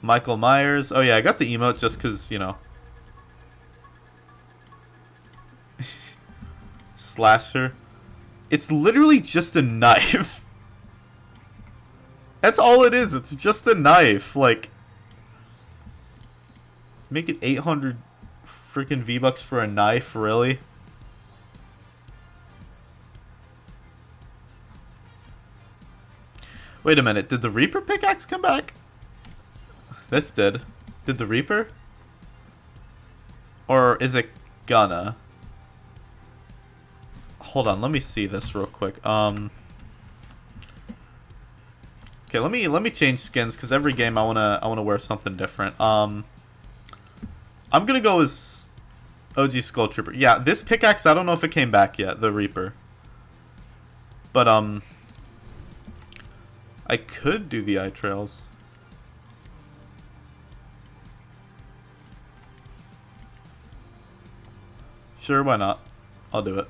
Michael Myers. Oh, yeah, I got the emote just because, you know. Slasher. It's literally just a knife. That's all it is. It's just a knife. Like, make it 800 freaking V-Bucks for a knife, really? Wait a minute, did the Reaper pickaxe come back? This did. Did the Reaper? Or is it gonna? Hold on, let me see this real quick. Okay, let me change skins because every game I wanna wear something different. I'm gonna go as OG Skull Trooper. Yeah, this pickaxe I don't know if it came back yet, the Reaper. But I could do the eye trails. Sure, why not? I'll do it.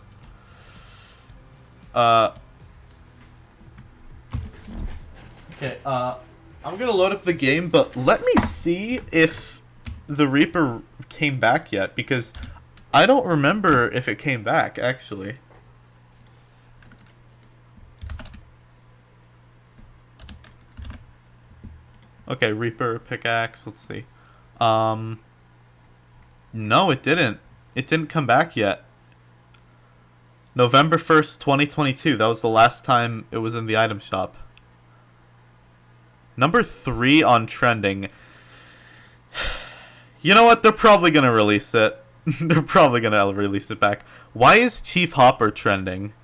Okay, I'm gonna load up the game, but let me see if the Reaper came back yet, because I don't remember if it came back, actually. Okay, Reaper, pickaxe, let's see. No, it didn't. It didn't come back yet. November 1st, 2022. That was the last time it was in the item shop. Number 3 on trending. You know what? They're probably going to release it. They're probably going to release it back. Why is Chief Hopper trending?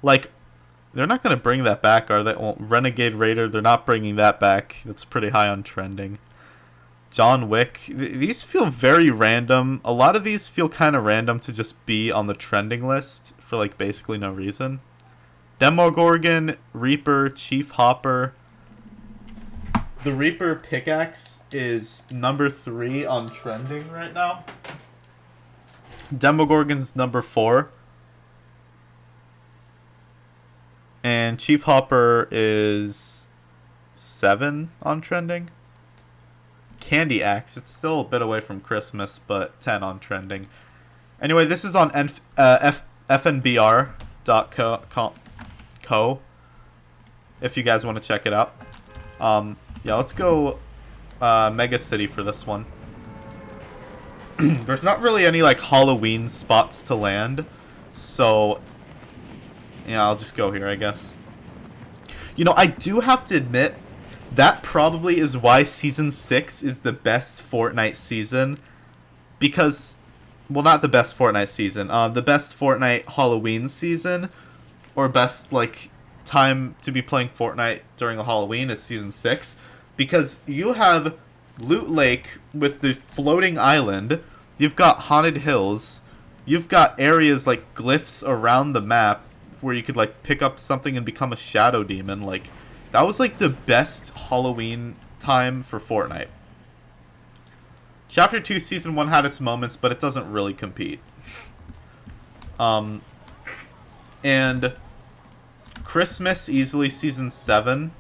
Like, they're not going to bring that back, are they? Well, Renegade Raider, they're not bringing that back. That's pretty high on trending. John Wick. These feel very random. A lot of these feel kind of random to just be on the trending list for, like, basically no reason. Demogorgon, Reaper, Chief Hopper. The Reaper pickaxe is number 3 on trending right now. Demogorgon's number 4. And Chief Hopper is 7 on trending. Candy Axe, it's still a bit away from Christmas, but 10 on trending. Anyway, this is on fnbr.co if you guys want to check it out. Yeah, let's go Mega City for this one. There's not really any like Halloween spots to land, so yeah, I'll just go here, I guess. You know, I do have to admit, that probably is why Season 6 is the best Fortnite season. Because, well, not the best Fortnite season. The best Fortnite Halloween season, or best, like, time to be playing Fortnite during the Halloween is Season 6. Because you have Loot Lake with the floating island. You've got Haunted Hills. You've got areas like glyphs around the map where you could, like, pick up something and become a shadow demon. Like, that was, like, the best Halloween time for Fortnite. Chapter 2 Season 1 had its moments, but it doesn't really compete. And Christmas, easily Season 7.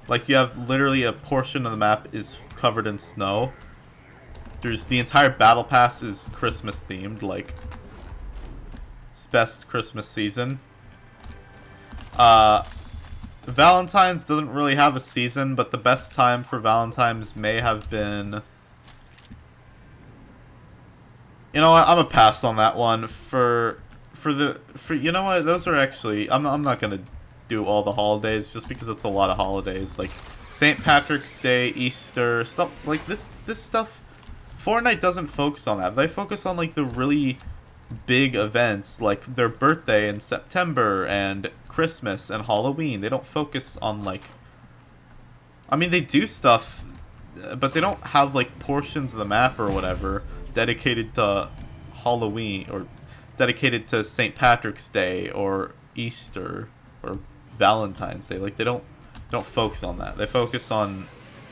Like, you have literally a portion of the map is covered in snow. There's the entire battle pass is Christmas themed, like, it's best Christmas season. Valentine's doesn't really have a season, but the best time for Valentine's may have been... You know what? I'm gonna pass on that one. For you know what? Those are actually... I'm not gonna do all the holidays just because it's a lot of holidays. Like St. Patrick's Day, Easter, stuff like this stuff. Fortnite doesn't focus on that. They focus on like the really big events, like their birthday in September and Christmas and Halloween. They don't focus on like... I mean, they do stuff, but they don't have like portions of the map or whatever dedicated to Halloween or dedicated to St. Patrick's Day or Easter or Valentine's Day. Like, they don't focus on that. They focus on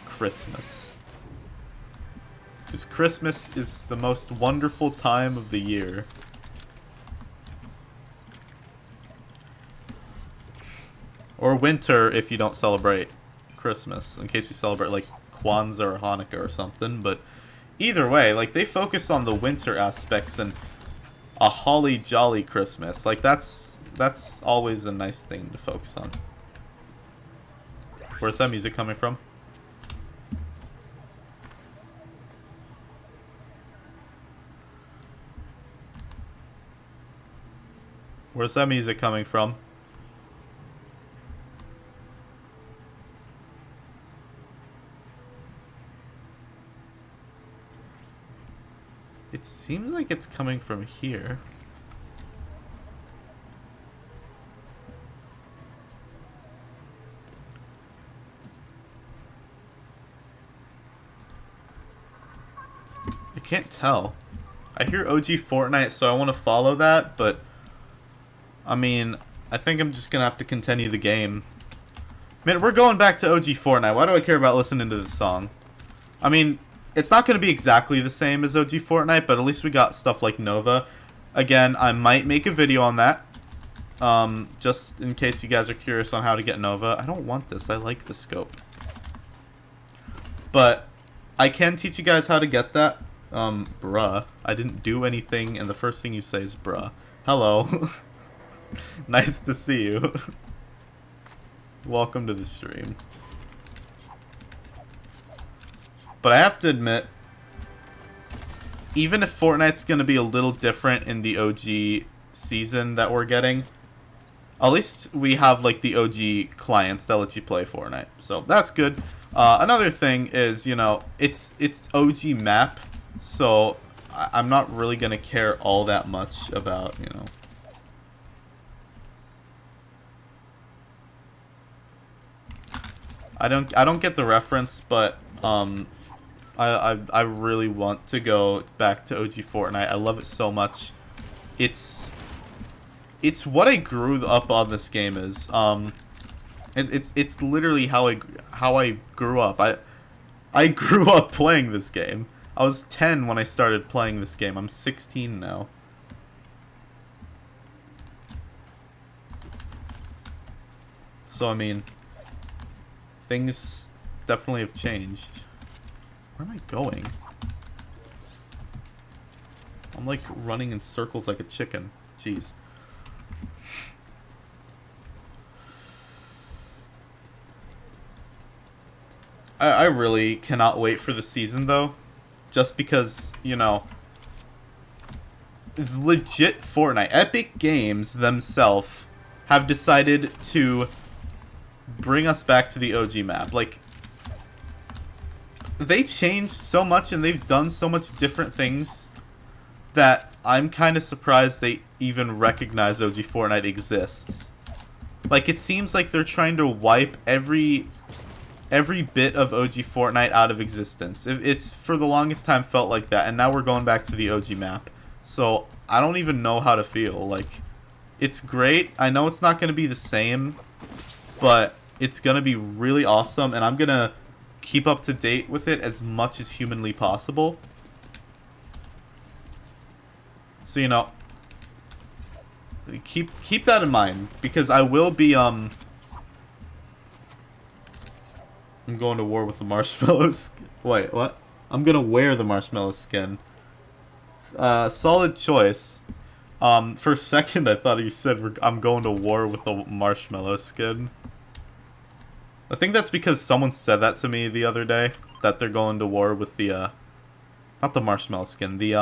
Christmas. Because Christmas is the most wonderful time of the year. Or winter if you don't celebrate Christmas. In case you celebrate, like, Kwanzaa or Hanukkah or something. But either way, like, they focus on the winter aspects and a holly jolly Christmas. Like, that's always a nice thing to focus on. Where's that music coming from? Where's that music coming from? It seems like it's coming from here. I can't tell. I hear OG Fortnite, so I want to follow that, but I mean, I think I'm just gonna have to continue the game. Man, we're going back to OG Fortnite. Why do I care about listening to this song? I mean, it's not going to be exactly the same as OG Fortnite, but at least we got stuff like Nova. Again, I might make a video on that. Just in case you guys are curious on how to get Nova. I don't want this. I like the scope. But I can teach you guys how to get that. Bruh. I didn't do anything, and the first thing you say is bruh. Hello. Nice to see you. Welcome to the stream. But I have to admit, even if Fortnite's going to be a little different in the OG season that we're getting, at least we have like the OG clients that let you play Fortnite. So that's good. Another thing is, you know, it's OG map, so I'm not really going to care all that much about, you know. I don't get the reference, but I really want to go back to OG Fortnite. I love it so much. It's what I grew up on. This game is it's literally how I grew up. I grew up playing this game. I was 10 when I started playing this game. I'm 16 now. So I mean, things definitely have changed. Where am I going? I'm like running in circles like a chicken. Jeez. I really cannot wait for the season though. Just because, you know, legit Fortnite. Epic Games themselves have decided to bring us back to the OG map. Like, they've changed so much and they've done so much different things that I'm kind of surprised they even recognize OG Fortnite exists. Like, it seems like they're trying to wipe every bit of OG Fortnite out of existence. It's for the longest time felt like that, and now we're going back to the OG map. So I don't even know how to feel. Like, it's great. I know it's not going to be the same, but it's going to be really awesome, and I'm going to keep up to date with it as much as humanly possible. So, you know, keep that in mind, because I will be I'm going to war with the marshmallow skin. Wait, what? I'm gonna wear the marshmallow skin. Solid choice. For a second I thought he said I'm going to war with the marshmallow skin. I think that's because someone said that to me the other day, that they're going to war with the, not the marshmallow skin, the,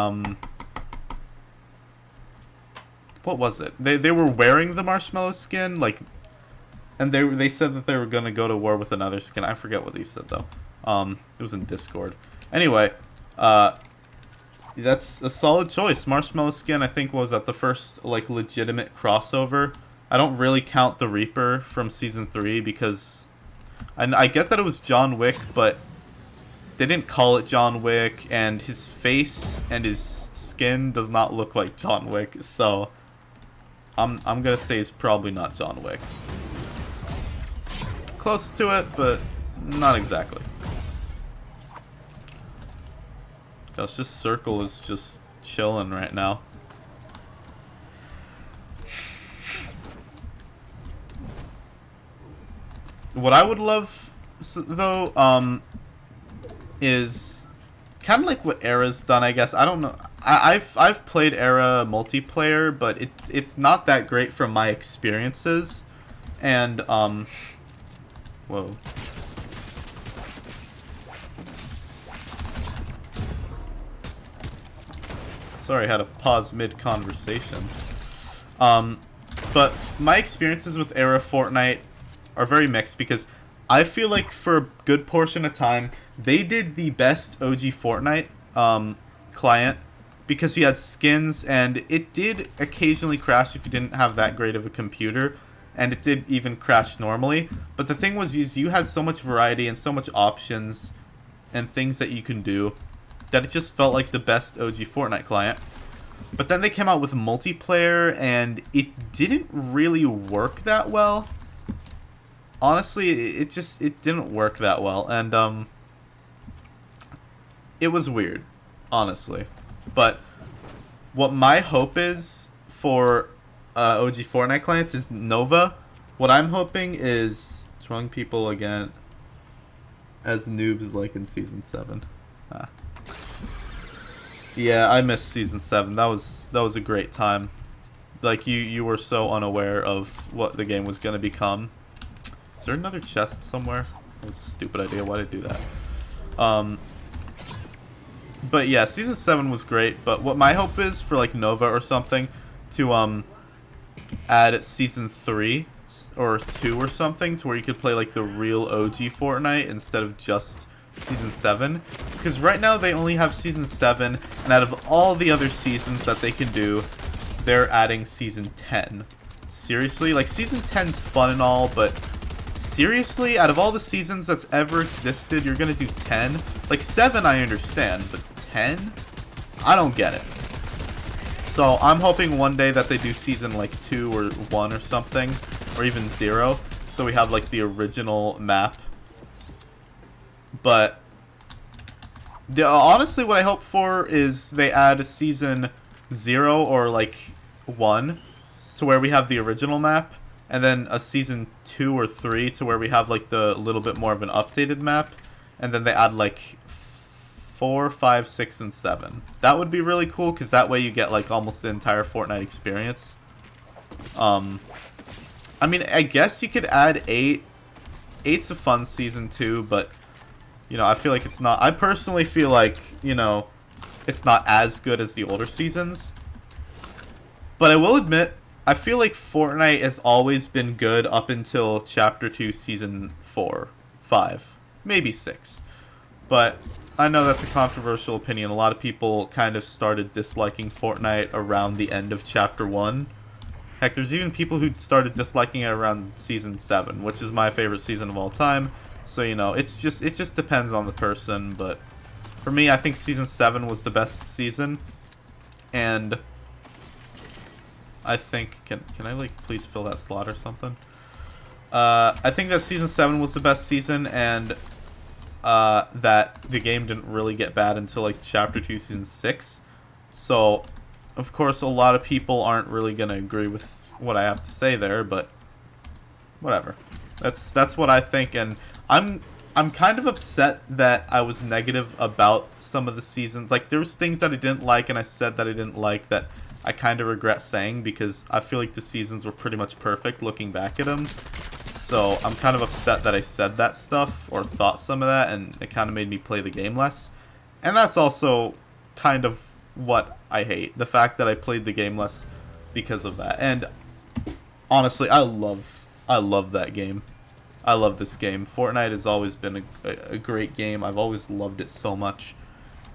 what was it? They were wearing the marshmallow skin, like, and they said that they were gonna go to war with another skin. I forget what he said though. It was in Discord. Anyway, that's a solid choice. Marshmallow skin, I think, was at the first like legitimate crossover. I don't really count the Reaper from season 3 because I get that it was John Wick, but they didn't call it John Wick, and his face and his skin does not look like John Wick, so I'm gonna say it's probably not John Wick. Close to it, but not exactly. Gosh, this circle is just chilling right now. What I would love, though, is kind of like what Era's done, I guess. I don't know. I've played Era multiplayer, but it's not that great from my experiences. And, whoa. Sorry, I had to pause mid-conversation. But my experiences with Era Fortnite are very mixed because I feel like for a good portion of time, they did the best OG Fortnite client because you had skins, and it did occasionally crash if you didn't have that great of a computer, and it did even crash normally. But the thing was, is you had so much variety and so much options and things that you can do that it just felt like the best OG Fortnite client. But then they came out with multiplayer, and it didn't really work that well. Honestly, it didn't work that well, and it was weird, honestly. But what my hope is for OG Fortnite clients is Nova. What I'm hoping is throwing people again as noobs like in Season 7. Yeah, I missed Season 7. That was a great time. Like, you were so unaware of what the game was going to become. Is there another chest somewhere? That was a stupid idea. Why did I do that? But yeah, Season 7 was great. But what my hope is for, like, Nova or something to add Season 3 or 2 or something to where you could play, like, the real OG Fortnite instead of just Season 7. Because right now they only have Season 7, and out of all the other seasons that they can do, they're adding Season 10. Seriously? Like, Season 10's fun and all, but seriously? Out of all the seasons that's ever existed, you're gonna do 10? Like, 7 I understand, but 10? I don't get it. So, I'm hoping one day that they do Season, like, 2 or 1 or something, or even 0, so we have, like, the original map. But honestly, what I hope for is they add Season 0 or, like, 1 to where we have the original map, and then a Season 2 or 3 to where we have, like, the little bit more of an updated map, and then they add, like, 4, 5, 6, and 7. That would be really cool, because that way you get, like, almost the entire Fortnite experience. I mean, I guess you could add 8. 8's a fun season, too, but you know, I feel like it's not... I personally feel like, you know, it's not as good as the older seasons. But I will admit, I feel like Fortnite has always been good up until Chapter 2, Season 4, 5, maybe 6. But I know that's a controversial opinion. A lot of people kind of started disliking Fortnite around the end of Chapter 1. Heck, there's even people who started disliking it around Season 7, which is my favorite season of all time. So, you know, it just depends on the person, but for me, I think Season 7 was the best season, and I think, can I, like, please fill that slot or something? I think that Season 7 was the best season, and that the game didn't really get bad until, like, Chapter 2, Season 6, so, of course, a lot of people aren't really gonna agree with what I have to say there, but whatever. That's what I think, and I'm kind of upset that I was negative about some of the seasons. Like, there was things that I didn't like, and I said that I didn't like that I kind of regret saying, because I feel like the seasons were pretty much perfect looking back at them. So I'm kind of upset that I said that stuff, or thought some of that, and it kind of made me play the game less. And that's also kind of what I hate. The fact that I played the game less because of that. And honestly, I love that game. I love this game. Fortnite has always been a great game. I've always loved it so much.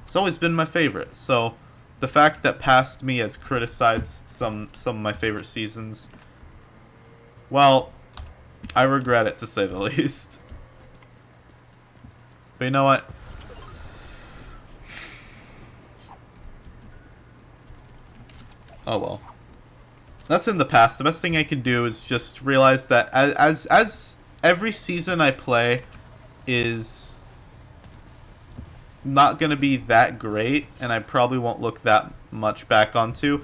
It's always been my favorite. So the fact that Past Me has criticized some of my favorite seasons, well, I regret it, to say the least. But you know what? Oh well. That's in the past. The best thing I can do is just realize that as every season I play is not going to be that great, and I probably won't look that much back onto.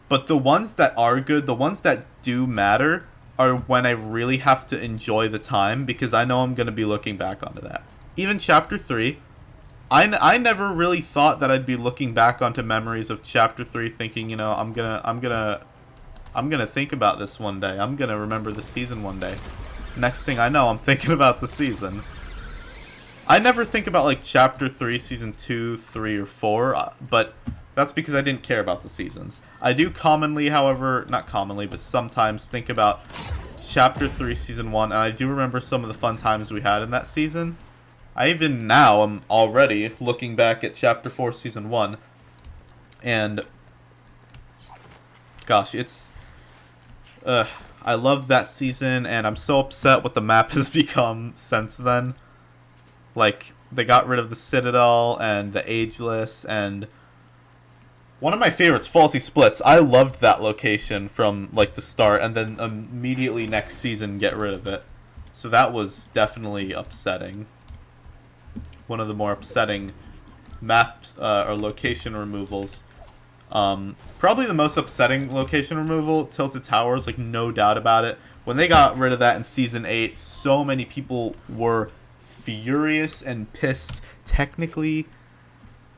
But the ones that are good, the ones that do matter, are when I really have to enjoy the time, because I know I'm going to be looking back onto that. Even Chapter 3, I never really thought that I'd be looking back onto memories of Chapter 3 thinking, you know, I'm gonna think about this one day. I'm gonna remember the season one day. Next thing I know, I'm thinking about the season. I never think about, like, Chapter 3, Season 2, 3, or 4, but that's because I didn't care about the seasons. I do commonly, however, not commonly, but sometimes think about Chapter 3, Season 1, and I do remember some of the fun times we had in that season. I even now am already looking back at Chapter 4, Season 1. And gosh, it's I love that season, and I'm so upset what the map has become since then. Like, they got rid of the Citadel and the Ageless, and one of my favorites, Faulty Splits. I loved that location from like the start, and then immediately next season get rid of it. So that was definitely upsetting. One of the more upsetting map or location removals. Probably the most upsetting location removal, Tilted Towers, like no doubt about it. When they got rid of that in Season 8, so many people were furious and pissed. Technically,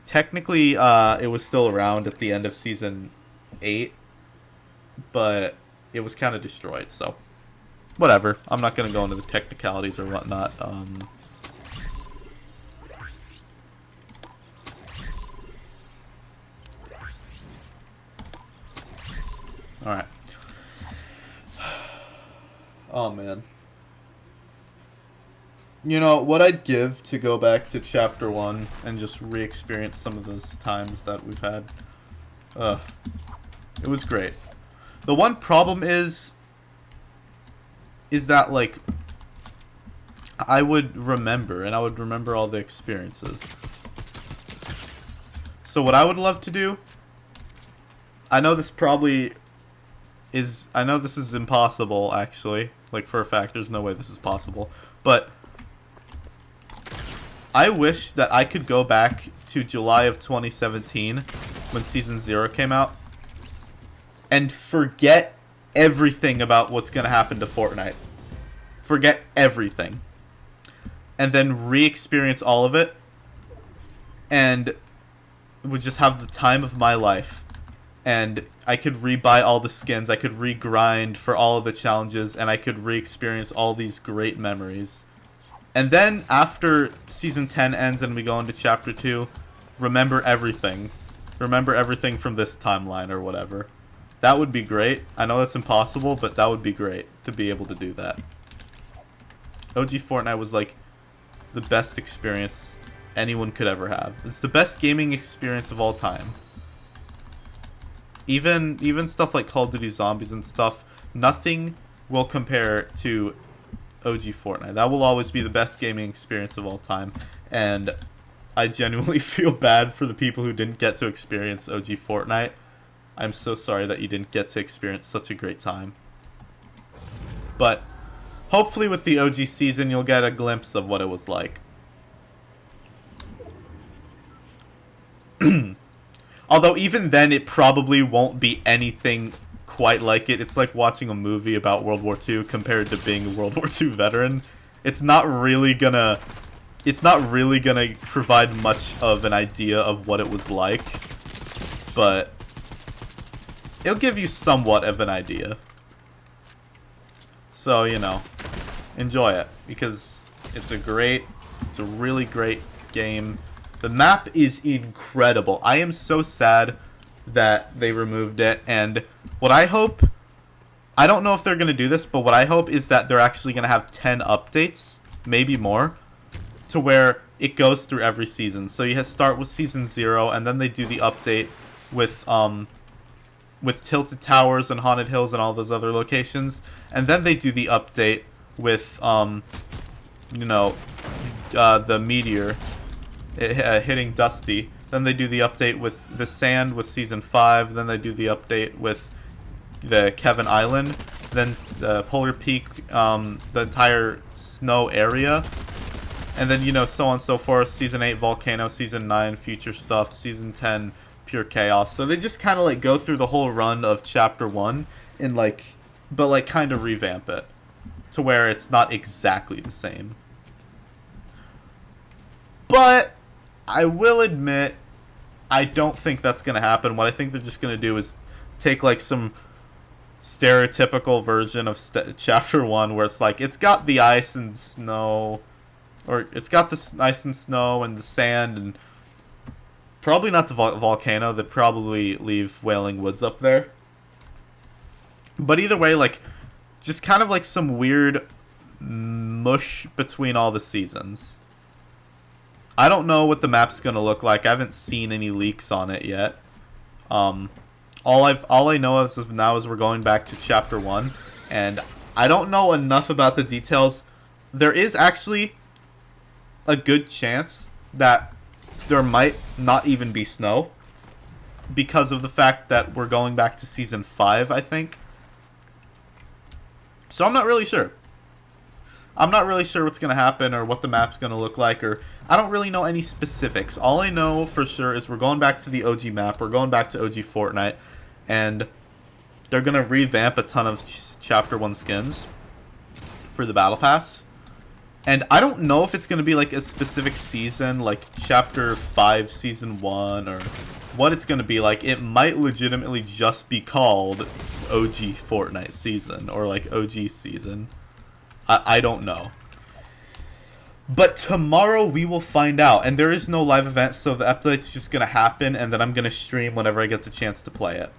it was still around at the end of Season 8, but it was kind of destroyed, so whatever. I'm not going to go into the technicalities or whatnot. Alright. Oh, man. You know, what I'd give to go back to Chapter 1 and just re-experience some of those times that we've had. It was great. The one problem is that, like, I would remember, and I would remember all the experiences. So what I would love to do, I know this is impossible, actually. Like, for a fact, there's no way this is possible. But I wish that I could go back to July of 2017 when Season 0 came out and forget everything about what's going to happen to Fortnite. Forget everything. And then re-experience all of it, and would just have the time of my life. And I could re-buy all the skins, I could re-grind for all of the challenges, and I could re-experience all these great memories. And then, after Season 10 ends and we go into Chapter 2, remember everything. Remember everything from this timeline or whatever. That would be great. I know that's impossible, but that would be great to be able to do that. OG Fortnite was, like, the best experience anyone could ever have. It's the best gaming experience of all time. Even stuff like Call of Duty Zombies and stuff, nothing will compare to OG Fortnite. That will always be the best gaming experience of all time, and I genuinely feel bad for the people who didn't get to experience OG Fortnite. I'm so sorry that you didn't get to experience such a great time. But hopefully with the OG season, you'll get a glimpse of what it was like. Although even then, it probably won't be anything quite like it. It's like watching a movie about World War II compared to being a World War II veteran. It's not really gonna provide much of an idea of what it was like, but it'll give you somewhat of an idea. So, you know, enjoy it, because it's a really great game. The map is incredible. I am so sad that they removed it, and what I hope, I don't know if they're going to do this, but what I hope is that they're actually going to have 10 updates, maybe more, to where it goes through every season. So you start with Season 0, and then they do the update with Tilted Towers and Haunted Hills and all those other locations, and then they do the update with, the meteor hitting Dusty. Then they do the update with the sand with Season 5. Then they do the update with the Kevin Island. Then the Polar Peak, the entire snow area. And then, so on and so forth. Season 8, Volcano. Season 9, Future Stuff. Season 10, Pure Chaos. So they just kind of, like, go through the whole run of Chapter 1 and, but kind of revamp it to where it's not exactly the same. But I will admit, I don't think that's going to happen. What I think they're just going to do is take, like, some stereotypical version of Chapter 1 where it's like, it's got the ice and snow, or it's got the ice and snow and the sand, and probably not the volcano. They'd probably leave Wailing Woods up there. But either way, like, just kind of like some weird mush between all the seasons. I don't know what the map's going to look like. I haven't seen any leaks on it yet. All I know as of now is we're going back to chapter 1, and I don't know enough about the details. There is actually a good chance that there might not even be snow because of the fact that we're going back to season 5, I think. So I'm not really sure. I'm not really sure what's going to happen or what the map's going to look like, or I don't really know any specifics. All I know for sure is we're going back to the OG map. We're going back to OG Fortnite, and they're going to revamp a ton of Chapter 1 skins for the Battle Pass. And I don't know if it's going to be like a specific season, like Chapter 5 Season 1, or what it's going to be like. It might legitimately just be called OG Fortnite Season, or like OG Season. I don't know. But tomorrow we will find out. And there is no live event, so the update's just going to happen, and then I'm going to stream whenever I get the chance to play it.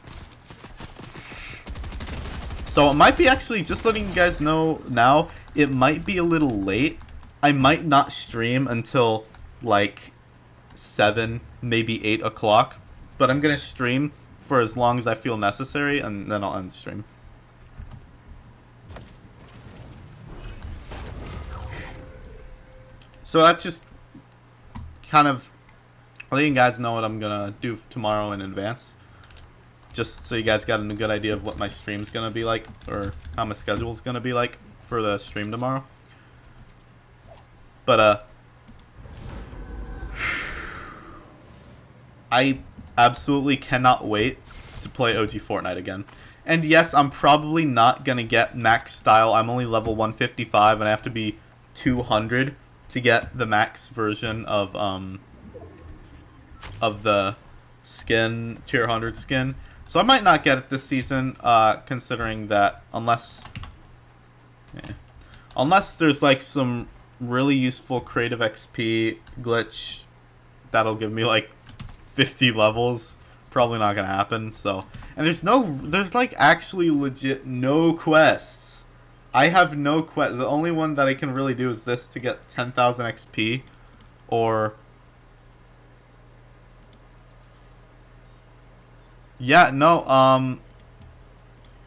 So it might be actually, just letting you guys know now, it might be a little late. I might not stream until like 7, maybe 8 o'clock. But I'm going to stream for as long as I feel necessary, and then I'll end the stream. So that's just kind of letting you guys know what I'm going to do tomorrow in advance. Just so you guys got a good idea of what my stream's going to be like, or how my schedule's going to be like for the stream tomorrow. But, I absolutely cannot wait to play OG Fortnite again. And yes, I'm probably not going to get max style. I'm only level 155, and I have to be 200 to get the max version of the skin, tier 100 skin. So I might not get it this season, considering that unless there's like some really useful creative XP glitch that'll give me like 50 levels, probably not gonna happen. So, and there's like actually legit no quests. I have no quest. The only one that I can really do is this to get 10,000 XP, or yeah, no.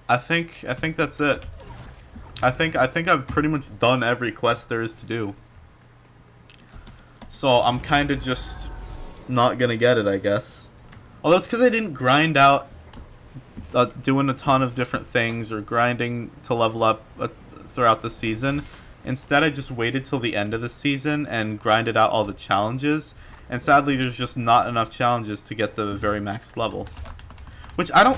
I think that's it. I think I've pretty much done every quest there is to do. So I'm kind of just not gonna get it, I guess. Although it's because I didn't grind out doing a ton of different things or grinding to level up throughout the season. Instead, I just waited till the end of the season and grinded out all the challenges. And sadly, there's just not enough challenges to get the very max level. Which I don't...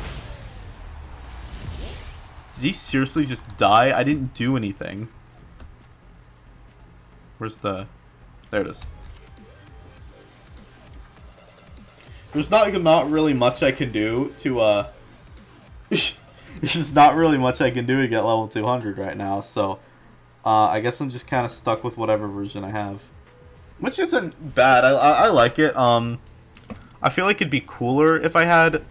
Did he seriously just die? I didn't do anything. Where's the... There it is. There's not really much I can do to, There's just not really much I can do to get level 200 right now, so... I guess I'm just kind of stuck with whatever version I have. Which isn't bad. I like it. I feel like it'd be cooler if I had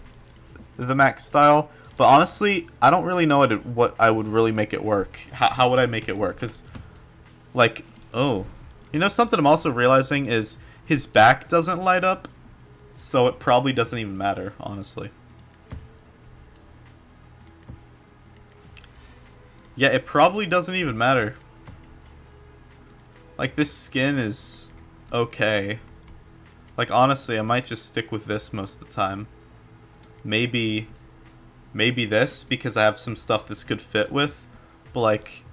the max style. But honestly, I don't really know what I would really make it work. How would I make it work? Because, like, oh. You know, something I'm also realizing is his back doesn't light up. So it probably doesn't even matter, honestly. Yeah, it probably doesn't even matter. Like, this skin is okay. Like, honestly, I might just stick with this most of the time. Maybe this, because I have some stuff this could fit with. But, like,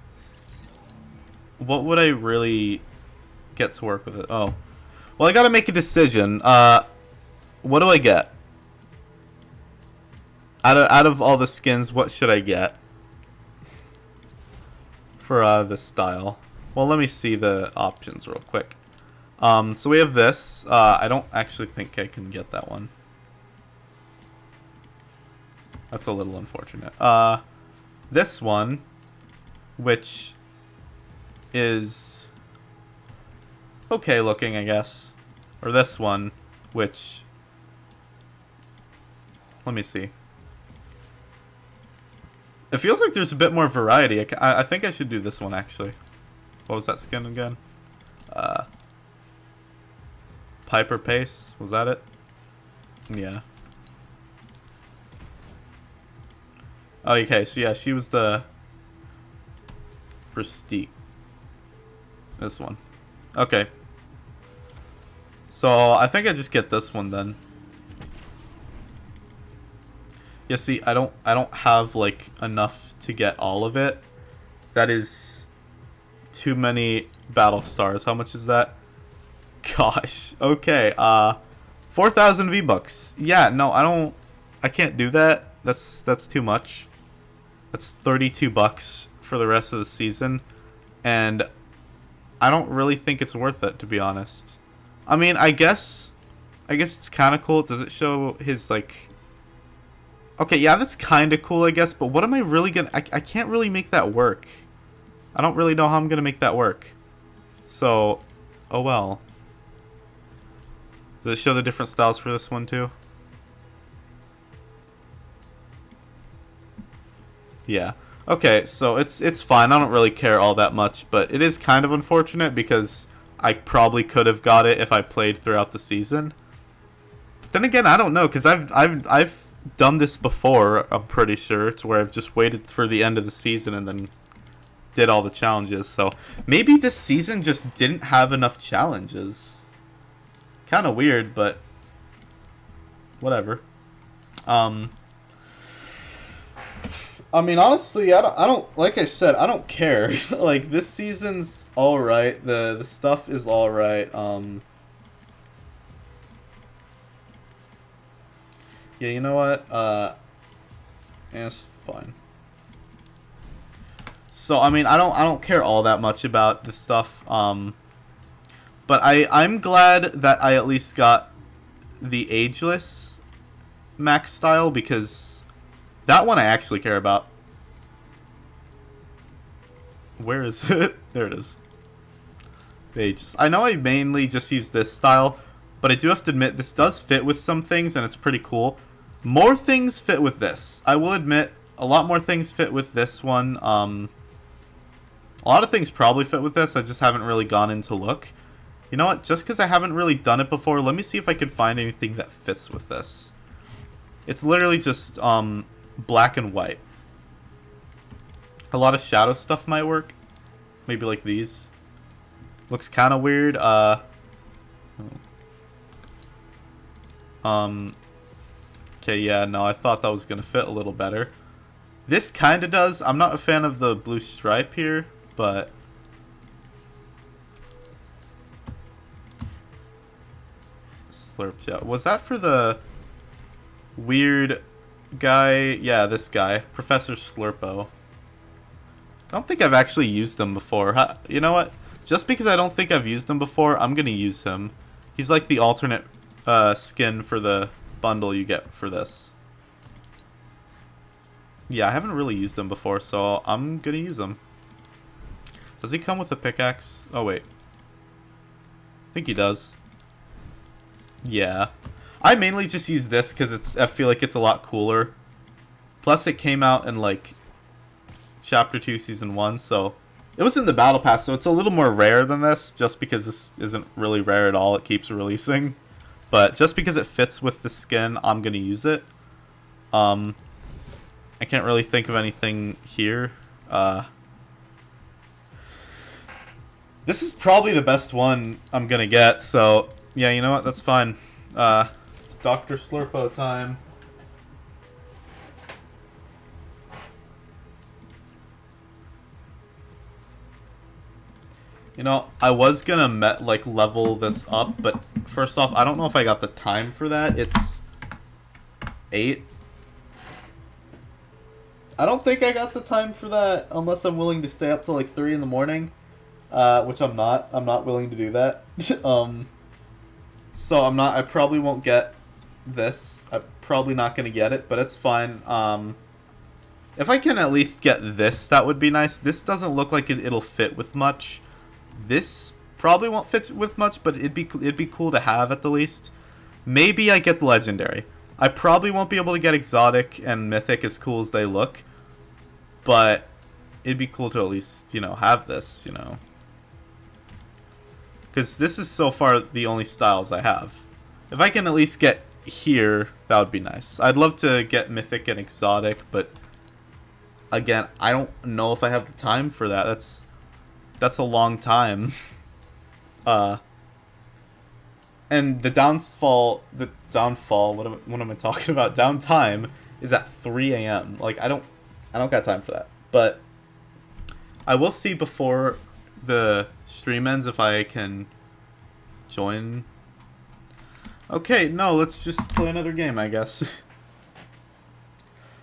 what would I really get to work with it? Oh. Well, I gotta make a decision. What do I get? Out of all the skins, what should I get for this style? Well, let me see the options real quick. So we have this. I don't actually think I can get that one. That's a little unfortunate. This one, which is okay looking, I guess. Or this one, which... Let me see. It feels like there's a bit more variety. I think I should do this one, actually. What was that skin again? Piper Pace. Was that it? Yeah. Oh, okay, so yeah, she was the Rustique. This one. Okay. So I think I just get this one then. Yeah, see, I don't have like enough to get all of it. That is too many battle stars. How much is that? Gosh. Okay. 4,000 V-bucks. Yeah, no, I can't do that. That's too much. That's 32 bucks for the rest of the season, and I don't really think it's worth it, to be honest. I mean, I guess it's kind of cool. Does it show his like? Okay, yeah, that's kind of cool, I guess. But what am I really gonna? I can't really make that work. I don't really know how I'm gonna make that work. So, oh well. Does it show the different styles for this one too? Yeah. Okay, so it's fine. I don't really care all that much, but it is kind of unfortunate because I probably could have got it if I played throughout the season. But then again, I don't know because I've done this before. I'm pretty sure to where I've just waited for the end of the season and then did all the challenges. So maybe this season just didn't have enough challenges. Kind of weird, but whatever. I mean, honestly, I don't like I said, I don't care. Like this season's all right. The stuff is all right. Yeah, you know what? Yeah, it's fine. So I mean, I don't care all that much about the stuff. But I'm glad that I at least got the ageless max style because that one I actually care about. Where is it? There it is. Ages. I know I mainly just use this style, but I do have to admit this does fit with some things and it's pretty cool. More things fit with this. I will admit a lot more things fit with this one. A lot of things probably fit with this. I just haven't really gone in to look. You know what? Just because I haven't really done it before, let me see if I can find anything that fits with this. It's literally just black and white. A lot of shadow stuff might work. Maybe like these. Looks kind of weird. Okay, yeah, no, I thought that was gonna fit a little better. This kind of does. I'm not a fan of the blue stripe here, but Slurped, yeah. Was that for the weird guy? Yeah, this guy. Professor Slurpo. I don't think I've actually used him before. You know what? Just because I don't think I've used him before, I'm going to use him. He's like the alternate skin for the bundle you get for this. Yeah, I haven't really used him before, so I'm going to use him. Does he come with a pickaxe? Oh, wait. I think he does. Yeah. I mainly just use this because I feel like it's a lot cooler. Plus, it came out in, like, Chapter 2, Season 1, so it was in the Battle Pass, so it's a little more rare than this, just because this isn't really rare at all. It keeps releasing. But just because it fits with the skin, I'm going to use it. I can't really think of anything here. This is probably the best one I'm going to get, so yeah, you know what? That's fine. Dr. Slurpo time. You know, I was gonna level this up, but first off, I don't know if I got the time for that. It's 8. I don't think I got the time for that unless I'm willing to stay up till like 3 in the morning, which I'm not. I'm not willing to do that. So I probably won't get this. I'm probably not gonna get it, but it's fine. If I can at least get this, that would be nice. This doesn't look like it'll fit with much. This probably won't fit with much, but it'd be cool to have at the least. Maybe I get the legendary. I probably won't be able to get exotic and mythic as cool as they look, but it'd be cool to at least, you know, have this, you know. Because this is so far the only styles I have. If I can at least get here, that would be nice. I'd love to get mythic and exotic, but again, I don't know if I have the time for that. That's a long time. And the downfall, what am I talking about? Downtime is at 3 a.m. Like, I don't got time for that. But I will see before the stream ends if I can join. Okay, no, let's just play another game, I guess.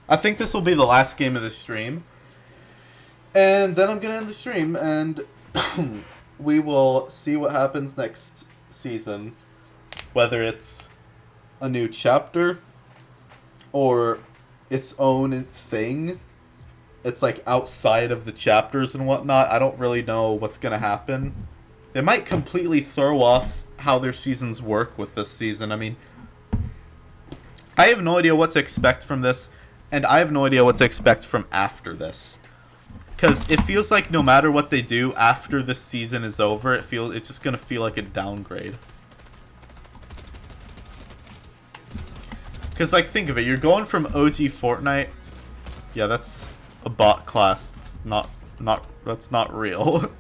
I think this will be the last game of the stream. And then I'm going to end the stream, and we will see what happens next season. Whether it's a new chapter or its own thing. It's like outside of the chapters and whatnot. I don't really know what's going to happen. It might completely throw off how their seasons work with this season. I mean, I have no idea what to expect from this, and I have no idea what to expect from after this. Because it feels like no matter what they do after this season is over, it's just going to feel like a downgrade. Because, like, think of it. You're going from OG Fortnite. Yeah, that's a bot class. It's that's not real.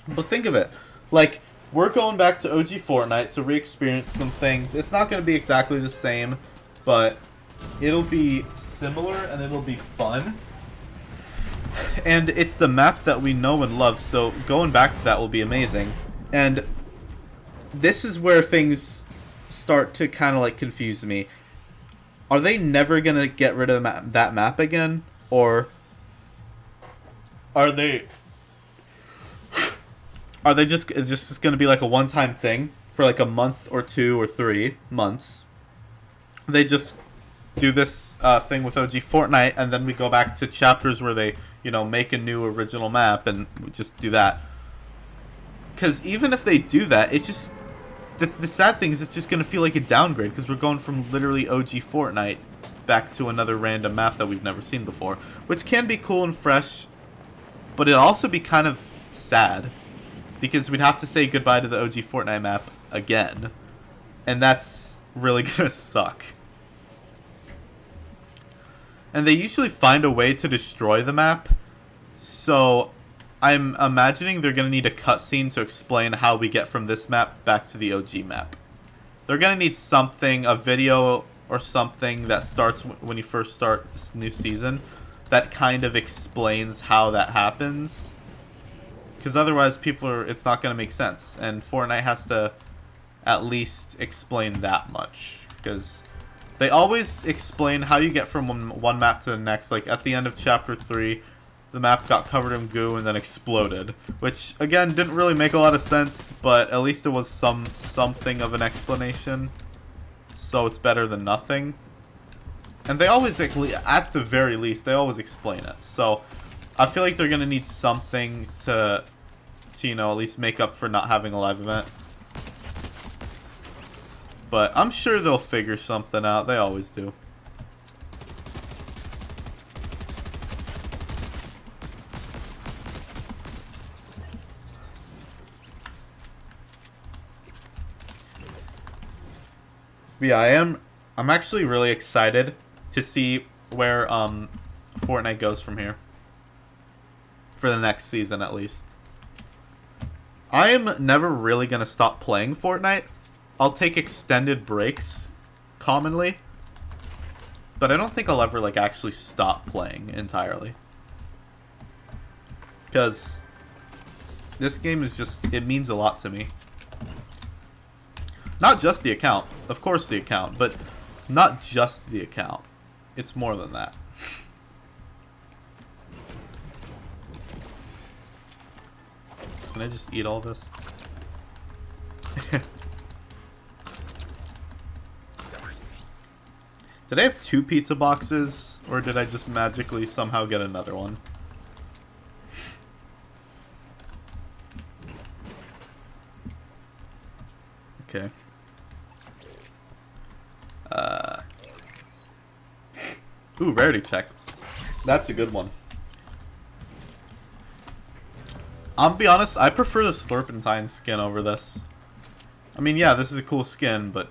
But think of it. Like, we're going back to OG Fortnite to re-experience some things. It's not going to be exactly the same, but it'll be similar and it'll be fun. And it's the map that we know and love, so going back to that will be amazing. And this is where things start to kind of like confuse me. Are they never going to get rid of that map again? Or are they just going to be like a one-time thing for like a month or 2 or 3 months? They just do this thing with OG Fortnite, and then we go back to chapters where they, you know, make a new original map, and we just do that. Because even if they do that, it's just... The sad thing is it's just going to feel like a downgrade, because we're going from literally OG Fortnite back to another random map that we've never seen before. Which can be cool and fresh, but it'll also be kind of sad. Because we'd have to say goodbye to the OG Fortnite map again. And that's really going to suck. And they usually find a way to destroy the map. So I'm imagining they're going to need a cutscene to explain how we get from this map back to the OG map. They're going to need something, a video or something that starts when you first start this new season, that kind of explains how that happens. Because otherwise it's not going to make sense. And Fortnite has to at least explain that much. Because they always explain how you get from one map to the next. Like at the end of Chapter 3, the map got covered in goo and then exploded. Which, again, didn't really make a lot of sense, but at least it was something of an explanation. So it's better than nothing. And they always, at the very least, they always explain it. So I feel like they're going to need something to, you know, at least make up for not having a live event. But I'm sure they'll figure something out. They always do. But yeah, I'm actually really excited to see where Fortnite goes from here. For the next season, at least. I am never really going to stop playing Fortnite. I'll take extended breaks, commonly. But I don't think I'll ever, like, actually stop playing entirely. Because this game is just, it means a lot to me. Not just the account. Of course the account, but not just the account. It's more than that. Can I just eat all this? Did I have 2 pizza boxes, or did I just magically somehow get another one? Okay. Ooh, rarity check. That's a good one. I'll be honest, I prefer the Slurpentine skin over this. I mean, yeah, this is a cool skin, but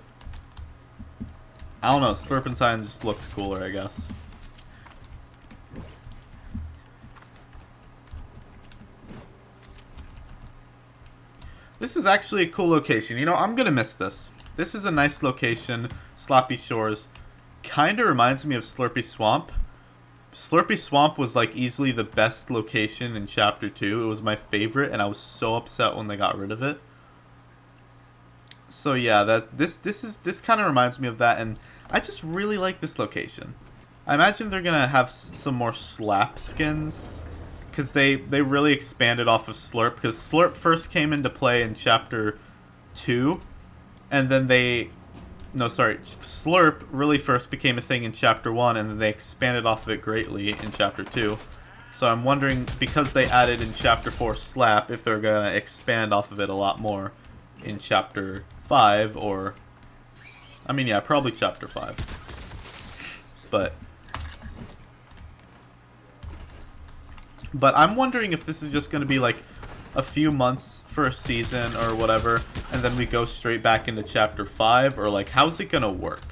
I don't know, Slurpentine just looks cooler, I guess. This is actually a cool location. You know, I'm gonna miss this. This is a nice location. Sloppy Shores. Kinda reminds me of Slurpy Swamp. Slurpy Swamp was like easily the best location in Chapter 2. It was my favorite, and I was so upset when they got rid of it. So yeah, this kind of reminds me of that, and I just really like this location. I imagine they're gonna have some more Slap skins, because they really expanded off of Slurp, because Slurp first came into play in Chapter 2, and then Slurp really first became a thing in Chapter 1, and then they expanded off of it greatly in Chapter 2. So I'm wondering, because they added in Chapter 4 Slap, if they're gonna expand off of it a lot more in Chapter 5, or... I mean, yeah, probably Chapter 5. But I'm wondering if this is just going to be like a few months for a season or whatever, and then we go straight back into Chapter 5, or like, how's it going to work?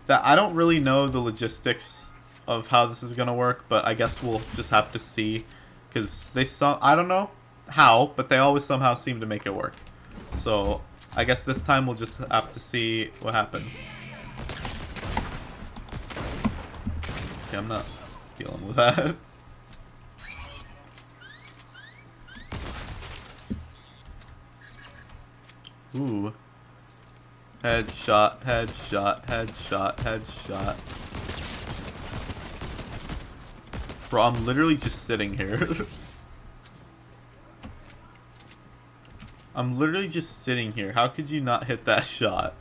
That I don't really know the logistics of how this is going to work, but I guess we'll just have to see, because I don't know how, but they always somehow seem to make it work. So I guess this time we'll just have to see what happens. Okay, I'm not dealing with that. Ooh. Headshot, headshot, headshot, headshot. Bro, I'm literally just sitting here. I'm literally just sitting here. How could you not hit that shot?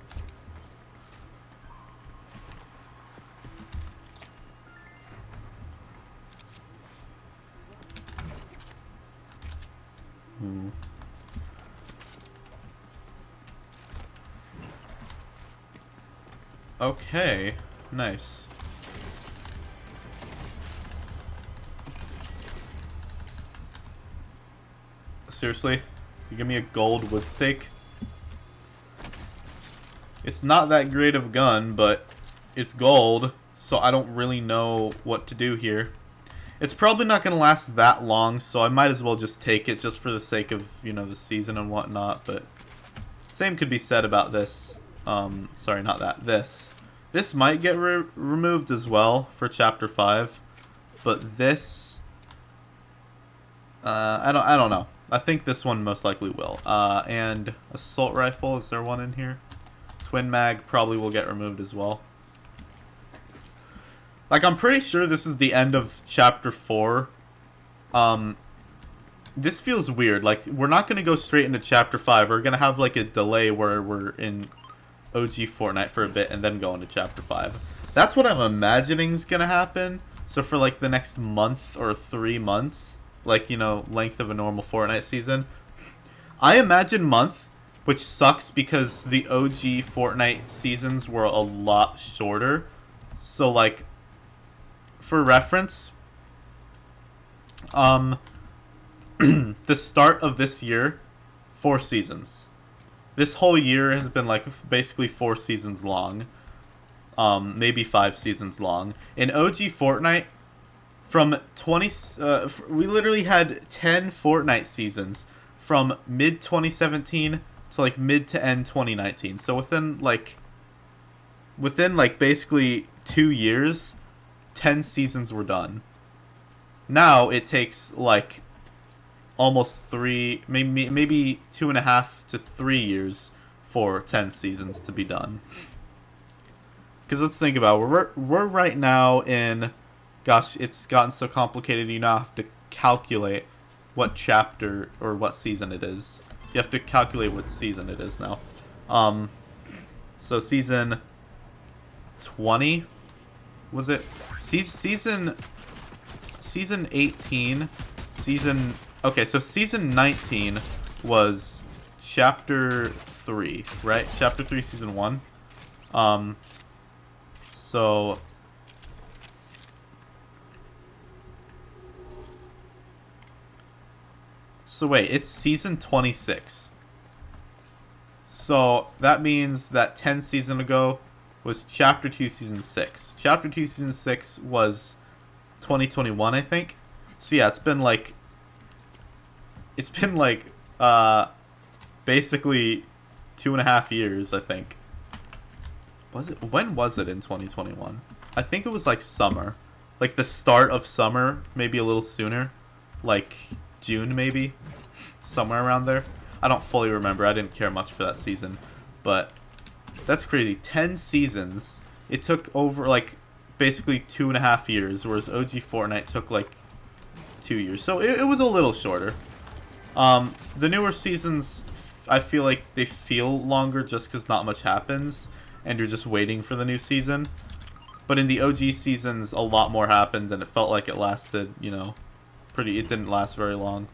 Hmm. Okay, nice. Seriously? You give me a gold wood stake? It's not that great of a gun, but it's gold, so I don't really know what to do here. It's probably not going to last that long, so I might as well just take it just for the sake of, you know, the season and whatnot, but same could be said about this. Sorry, not that. This might get removed as well for Chapter 5, but this... I don't know. I think this one most likely will. And assault rifle, is there one in here? Twin mag probably will get removed as well. Like, I'm pretty sure this is the end of Chapter 4. This feels weird. Like, we're not going to go straight into Chapter 5. We're going to have, like, a delay where we're in OG Fortnite for a bit and then go into Chapter 5. That's what I'm imagining is going to happen. So for, like, the next month or 3 months, like, you know, length of a normal Fortnite season, I imagine month, which sucks because the OG Fortnite seasons were a lot shorter. So, like, for reference, the start of this year, 4 seasons. This whole year has been like basically 4 seasons long, maybe 5 seasons long. In OG Fortnite, from we literally had 10 Fortnite seasons from mid 2017 to like mid to end 2019. So within basically 2 years, 10 seasons were done. Now it takes like almost 3, maybe 2.5 to 3 years for 10 seasons to be done. Because let's think about it. We're right now in, gosh, it's gotten so complicated. You now have to calculate what chapter or what season it is. You have to calculate what season it is now. So season 20, was it? Season 18, season... Okay, so season 19 was chapter 3, right? Chapter 3, season 1. So wait, it's season 26. So that means that 10 seasons ago was chapter 2, season 6. Chapter 2, season 6 was 2021, I think. So yeah, it's been like basically 2.5 years, I think. Was it? When was it in 2021? I think it was like summer. Like the start of summer, maybe a little sooner. Like June, maybe. Somewhere around there. I don't fully remember. I didn't care much for that season. But that's crazy. 10 seasons. It took over, like, basically 2.5 years, whereas OG Fortnite took, like, 2 years. So it was a little shorter. The newer seasons, I feel like they feel longer just because not much happens, and you're just waiting for the new season. But in the OG seasons, a lot more happened, and it felt like it lasted, you know, it didn't last very long.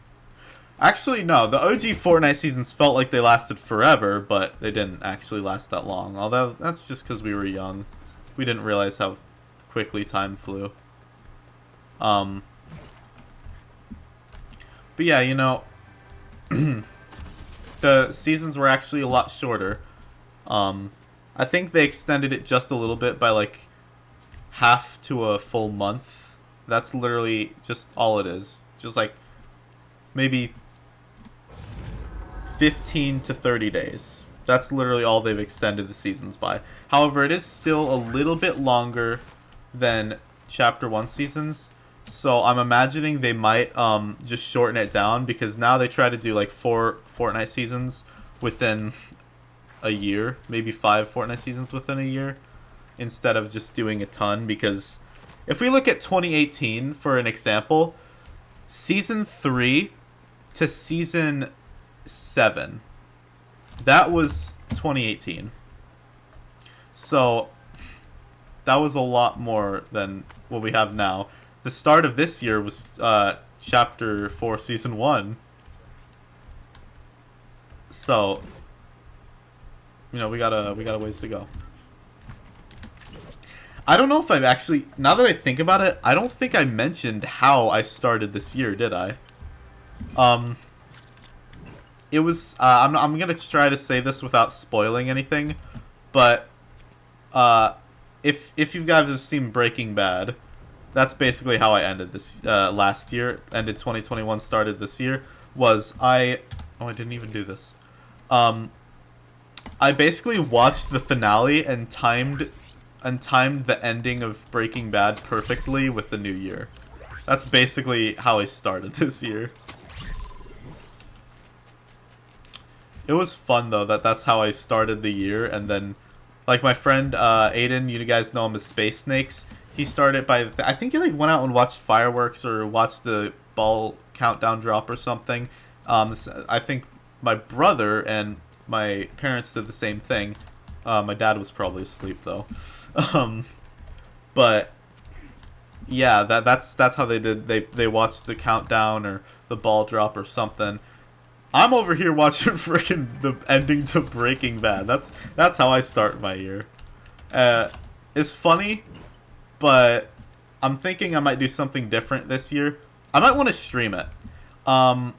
Actually, no, the OG Fortnite seasons felt like they lasted forever, but they didn't actually last that long. Although, that's just because we were young. We didn't realize how quickly time flew. But yeah, you know, the seasons were actually a lot shorter. I think they extended it just a little bit by like half to a full month. That's literally just all it is. Just like maybe 15 to 30 days. That's literally all they've extended the seasons by. However, it is still a little bit longer than Chapter 1 seasons. So I'm imagining they might just shorten it down, because now they try to do like 4 Fortnite seasons within a year, maybe 5 Fortnite seasons within a year, instead of just doing a ton. Because if we look at 2018 for an example, Season 3 to Season 7, that was 2018. So that was a lot more than what we have now. The start of this year was Chapter 4, Season 1. So, you know, we got a ways to go. I don't know if I've actually, now that I think about it, I don't think I mentioned how I started this year, did I? It was, I'm gonna try to say this without spoiling anything, but if you guys have seen Breaking Bad, that's basically how I ended this last year. Ended 2021, started this year. I didn't even do this. I basically watched the finale and timed the ending of Breaking Bad perfectly with the new year. That's basically how I started this year. It was fun though, that's how I started the year. And then, like, my friend Aiden, you guys know him as Space Snakes, he started by, I think he like went out and watched fireworks or watched the ball countdown drop or something. I think my brother and my parents did the same thing. My dad was probably asleep though. But yeah, that's how they did. They watched the countdown or the ball drop or something. I'm over here watching freaking the ending to Breaking Bad. That's how I start my year. It's funny, but I'm thinking I might do something different this year. I might want to stream it. I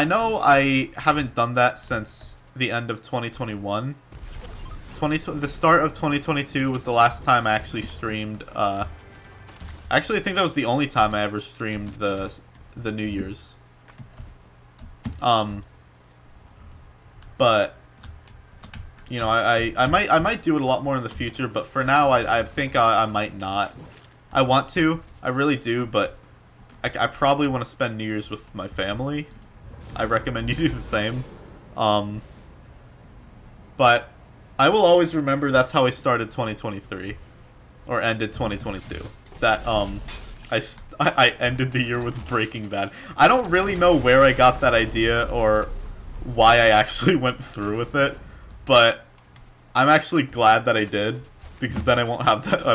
know I haven't done that since the end of 2021. The start of 2022 was the last time I actually streamed. Actually, I think that was the only time I ever streamed the New Year's. But you know, I might do it a lot more in the future, but for now I think I might not. I want to, I really do, but I probably want to spend New Year's with my family. I recommend you do the same. But I will always remember that's how I started 2023, or ended 2022. That I ended the year with Breaking Bad. I don't really know where I got that idea or why I actually went through with it, but I'm actually glad that I did, because then I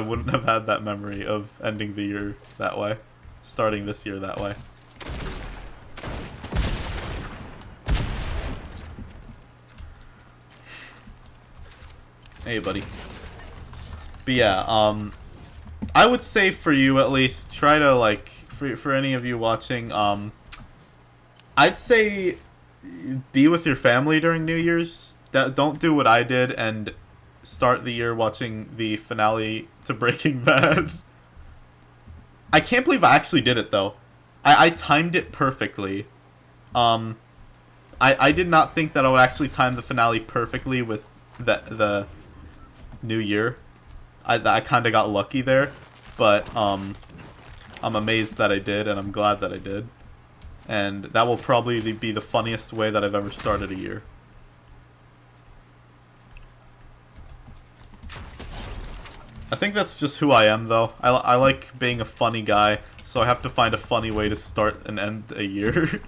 wouldn't have had that memory of ending the year that way, starting this year that way. Hey, buddy. But yeah, I would say for you at least, try to, like, for any of you watching, I'd say be with your family during New Year's. Don't do what I did and start the year watching the finale to Breaking Bad. I can't believe I actually did it though. I timed it perfectly. I did not think that I would actually time the finale perfectly with the new year. I kind of got lucky there, but I'm amazed that I did, and I'm glad that I did. And that will probably be the funniest way that I've ever started a year. I think that's just who I am, though. I like being a funny guy, so I have to find a funny way to start and end a year.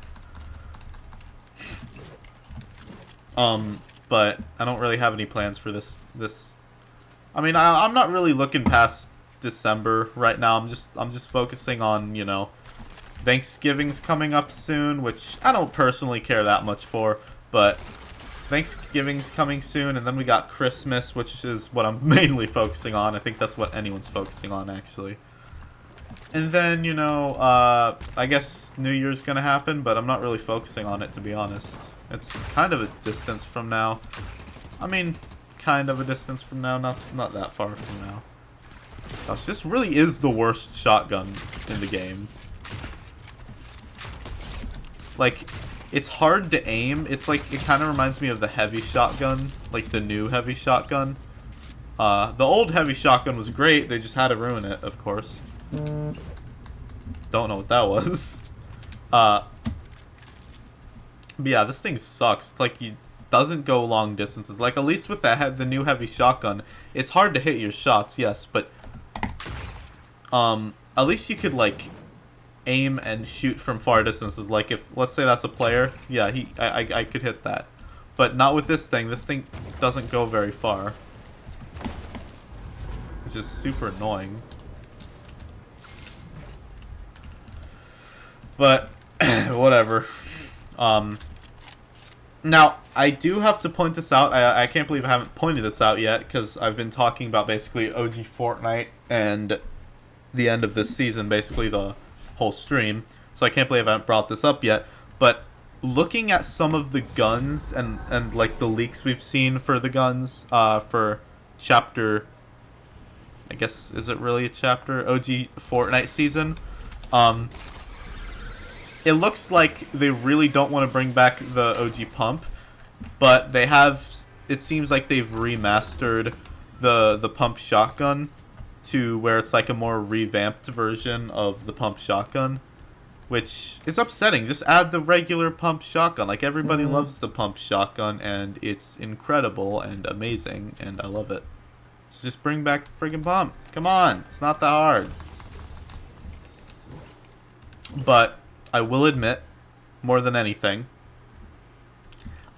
But I don't really have any plans for this. I mean, I'm not really looking past December right now. I'm just focusing on, you know, Thanksgiving's coming up soon, which I don't personally care that much for, but Thanksgiving's coming soon, and then we got Christmas, which is what I'm mainly focusing on. I think that's what anyone's focusing on, actually. And then, you know, I guess New Year's gonna happen, but I'm not really focusing on it, to be honest. It's kind of a distance from now. I mean, kind of a distance from now, not that far from now. Gosh, this really is the worst shotgun in the game. Like, it's hard to aim. It's like, it kind of reminds me of the heavy shotgun, like the new heavy shotgun. The old heavy shotgun was great, they just had to ruin it, of course. Don't know what that was. But yeah, this thing sucks. It's like, it doesn't go long distances. Like, at least with the new heavy shotgun, it's hard to hit your shots, yes, but at least you could, like, aim and shoot from far distances. Like, if, let's say that's a player, yeah, I could hit that. But not with this thing. This thing doesn't go very far, which is super annoying. But whatever. Now, I do have to point this out. I can't believe I haven't pointed this out yet, because I've been talking about basically OG Fortnite and the end of this season, basically the whole stream. So I can't believe I haven't brought this up yet. But looking at some of the guns and like the leaks we've seen for the guns for chapter, I guess, is it really a chapter? OG Fortnite season. It looks like they really don't want to bring back the OG pump, but they have, it seems like they've remastered the pump shotgun to where it's like a more revamped version of the pump shotgun, which is upsetting. Just add the regular pump shotgun. Like, everybody loves the pump shotgun, and it's incredible and amazing, and I love it. So just bring back the friggin' pump. Come on, it's not that hard. But I will admit, more than anything,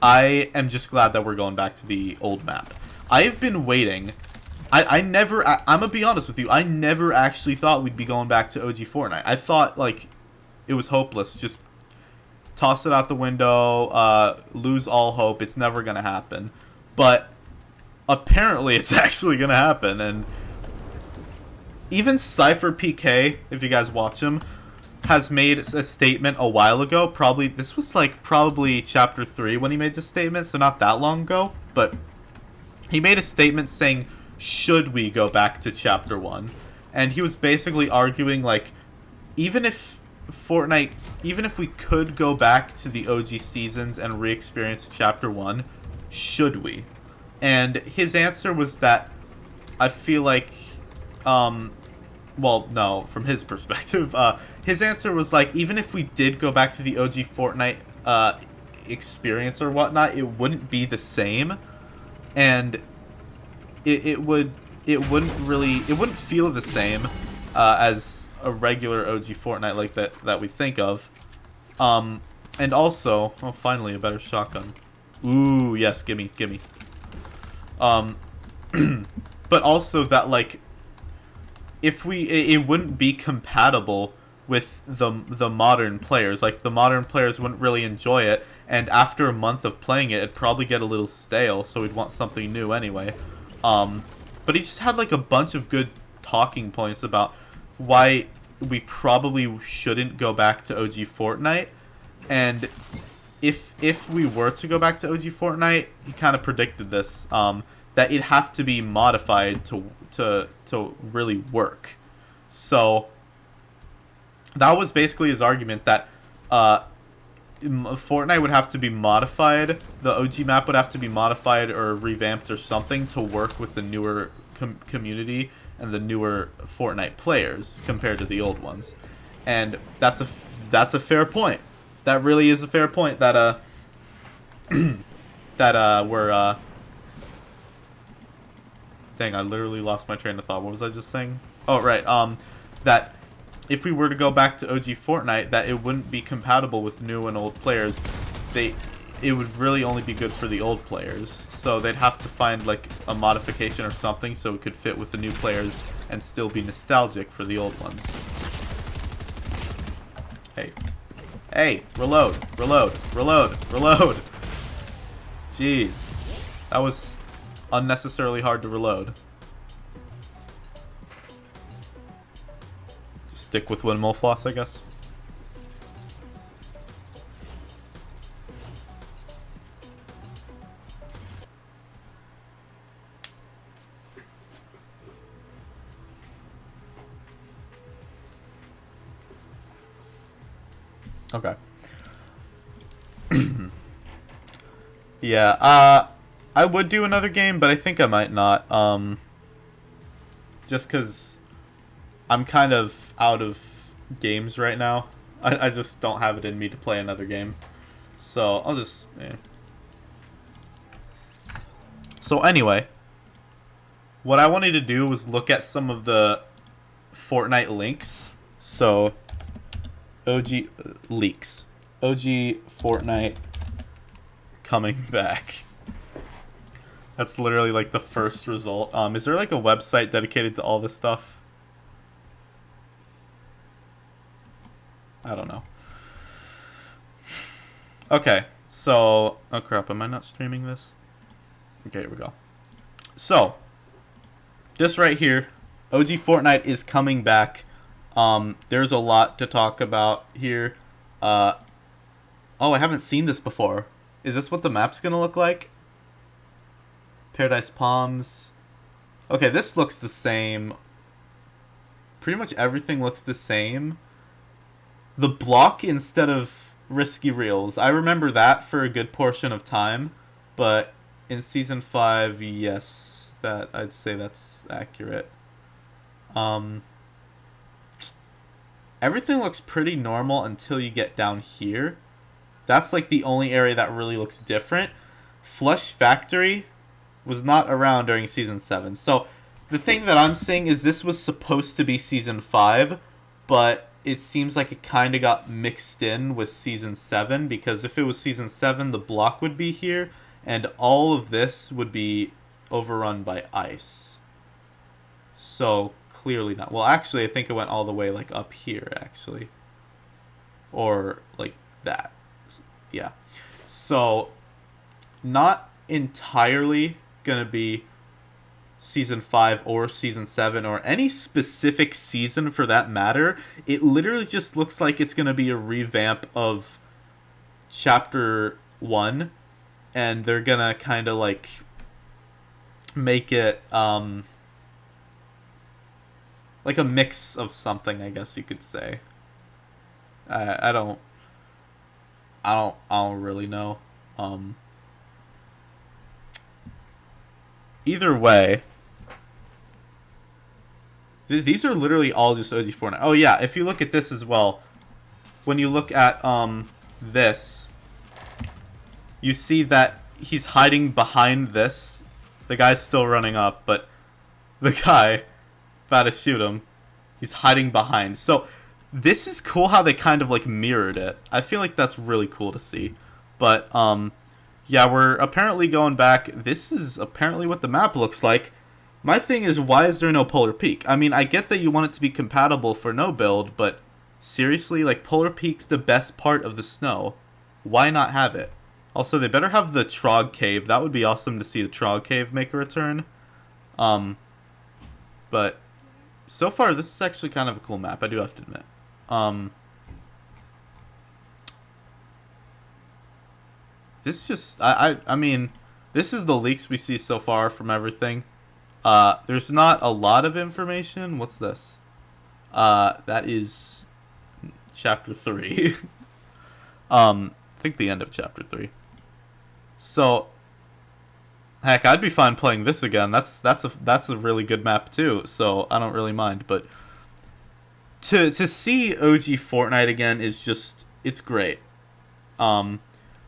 I am just glad that we're going back to the old map. I've been waiting. I'm gonna be honest with you, I never actually thought we'd be going back to OG Fortnite. I thought, like, it was hopeless. Just toss it out the window, lose all hope. It's never gonna happen. But apparently it's actually gonna happen. And even Cypher PK, if you guys watch him, has made a statement a while ago. This was like probably chapter 3 when he made this statement, so not that long ago. But he made a statement saying, should we go back to chapter 1? And he was basically arguing, like, even if we could go back to the OG seasons and re-experience chapter 1, should we? And his answer was that, I feel like, well, no, from his perspective, his answer was like, even if we did go back to the OG Fortnite experience or whatnot, it wouldn't be the same, and it wouldn't feel the same as a regular OG Fortnite like that we think of. And also, oh, finally a better shotgun. Ooh, yes, gimme. But also that, like, it wouldn't be compatible with the modern players. Like, the modern players wouldn't really enjoy it, and after a month of playing it, it'd probably get a little stale, so we'd want something new anyway. But he just had, like, a bunch of good talking points about why we probably shouldn't go back to OG Fortnite, and if we were to go back to OG Fortnite, he kind of predicted this, that it'd have to be modified to really work. So that was basically his argument, that Fortnite would have to be modified. The OG map would have to be modified or revamped or something to work with the newer community and the newer Fortnite players compared to the old ones. And that's a fair point. That really is a fair point. That we're dang, I literally lost my train of thought. What was I just saying? Oh, right. That if we were to go back to OG Fortnite, that it wouldn't be compatible with new and old players. It would really only be good for the old players. So they'd have to find like a modification or something so it could fit with the new players and still be nostalgic for the old ones. Hey. Hey, reload, reload, reload, reload. Jeez. That was unnecessarily hard to reload. Just stick with windmill floss, I guess. Okay. Yeah, I would do another game, but I think I might not. Just because I'm kind of out of games right now. I just don't have it in me to play another game. So, I'll just... Yeah. So, anyway. What I wanted to do was look at some of the Fortnite links. So, OG leaks. OG Fortnite coming back. That's literally like the first result. Is there like a website dedicated to all this stuff? I don't know. Okay, so... Oh crap, am I not streaming this? Okay, here we go. So, this right here, OG Fortnite is coming back. There's a lot to talk about here. Oh, I haven't seen this before. Is this what the map's gonna look like? Paradise Palms. Okay, this looks the same. Pretty much everything looks the same. The block instead of Risky Reels. I remember that for a good portion of time. But in Season 5, yes. I'd say that's accurate. Everything looks pretty normal until you get down here. That's like the only area that really looks different. Flush Factory was not around during Season 7. So the thing that I'm saying is this was supposed to be Season 5, but it seems like it kind of got mixed in with Season 7, because if it was Season 7, the block would be here, and all of this would be overrun by ice. So clearly not. Well, actually, I think it went all the way like up here, actually. Or like that. Yeah. So not entirely gonna be Season 5 or Season 7 or any specific season for that matter. It literally just looks like it's gonna be a revamp of Chapter 1, and they're gonna kind of like make it like a mix of something, I guess you could say. I don't really know. Either way, these are literally all just OG Fortnite. Oh yeah, if you look at this as well, when you look at this, you see that he's hiding behind this. The guy's still running up, but the guy about to shoot him, he's hiding behind. So this is cool how they kind of like mirrored it. I feel like that's really cool to see. But yeah, we're apparently going back. This is apparently what the map looks like. My thing is, why is there no Polar Peak? I mean, I get that you want it to be compatible for no build, but seriously, like, Polar Peak's the best part of the snow. Why not have it? Also, they better have the Trog Cave. That would be awesome to see the Trog Cave make a return. But so far, this is actually kind of a cool map, I do have to admit. This just, I mean, this is the leaks we see so far from everything. There's not a lot of information. What's this? That is Chapter 3. think the end of chapter 3. So, heck, I'd be fine playing this again. That's a really good map too. So I don't really mind. But to see OG Fortnite again is just, it's great.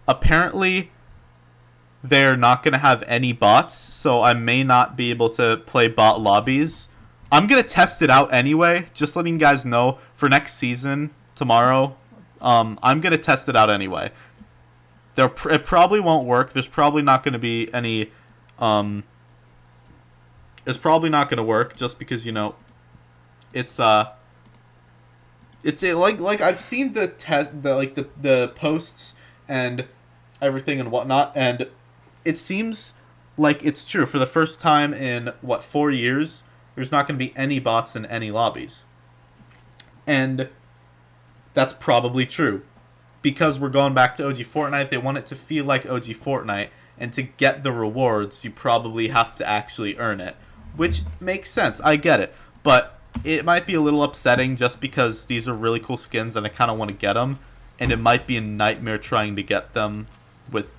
Apparently they're not gonna have any bots, so I may not be able to play bot lobbies. I'm gonna test it out anyway. Just letting you guys know for next season tomorrow. I'm gonna test it out anyway. It probably won't work. There's probably not gonna be any. It's probably not gonna work just because, you know, it's like I've seen the test, the posts and everything and whatnot, and it seems like it's true. For the first time in 4 years, there's not going to be any bots in any lobbies, and that's probably true because we're going back to OG Fortnite. They want it to feel like OG Fortnite, and to get the rewards, you probably have to actually earn it, which makes sense. I get it, but it might be a little upsetting just because these are really cool skins and I kind of want to get them, and it might be a nightmare trying to get them with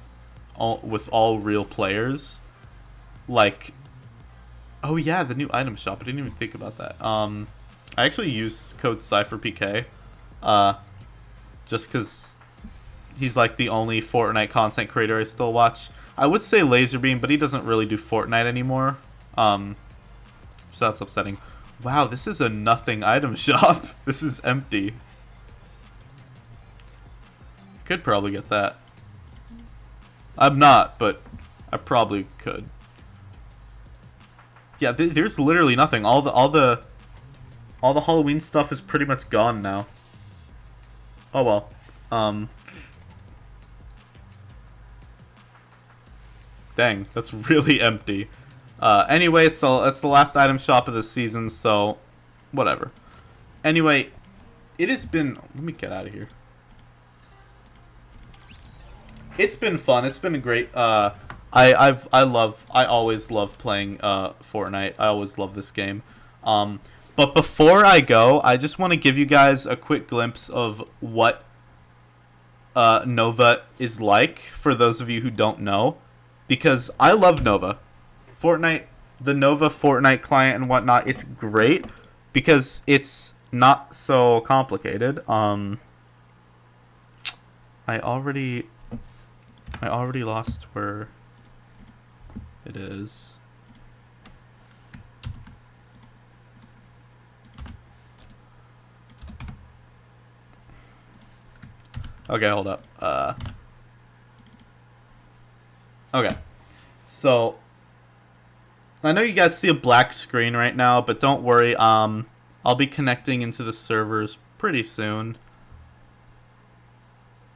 all real players. Like, oh yeah, the new item shop. I didn't even think about that. I actually use code CypherPK, just because he's like the only Fortnite content creator I still watch. I would say Laserbeam, but he doesn't really do Fortnite anymore. So that's upsetting. Wow, this is a nothing item shop. This is empty. Could probably get that. I'm not, but I probably could. Yeah, there's literally nothing. All the Halloween stuff is pretty much gone now. Oh well. Dang, that's really empty. Anyway, it's the last item shop of the season, so whatever. Anyway, it has been. Let me get out of here. It's been fun. It's been great. I always love playing Fortnite. I always love this game. But before I go, I just want to give you guys a quick glimpse of what Nova is like for those of you who don't know, because I love Nova. Fortnite, the Nova Fortnite client and whatnot, it's great because it's not so complicated. I already lost where it is. Okay, hold up. Okay. So I know you guys see a black screen right now, but don't worry. I'll be connecting into the servers pretty soon.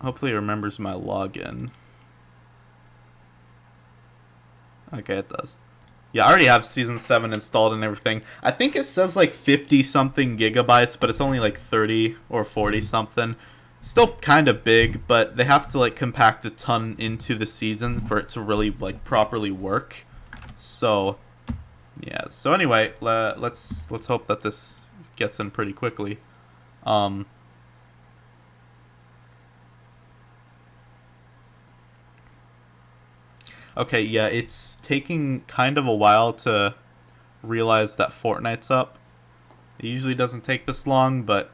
Hopefully it remembers my login. Okay, it does. Yeah, I already have Season 7 installed and everything. I think it says like 50-something gigabytes, but it's only like 30 or 40-something. Still kind of big, but they have to like compact a ton into the season for it to really like properly work. So, yeah. So anyway, let's hope that this gets in pretty quickly. Okay, yeah, it's taking kind of a while to realize that Fortnite's up. It usually doesn't take this long, but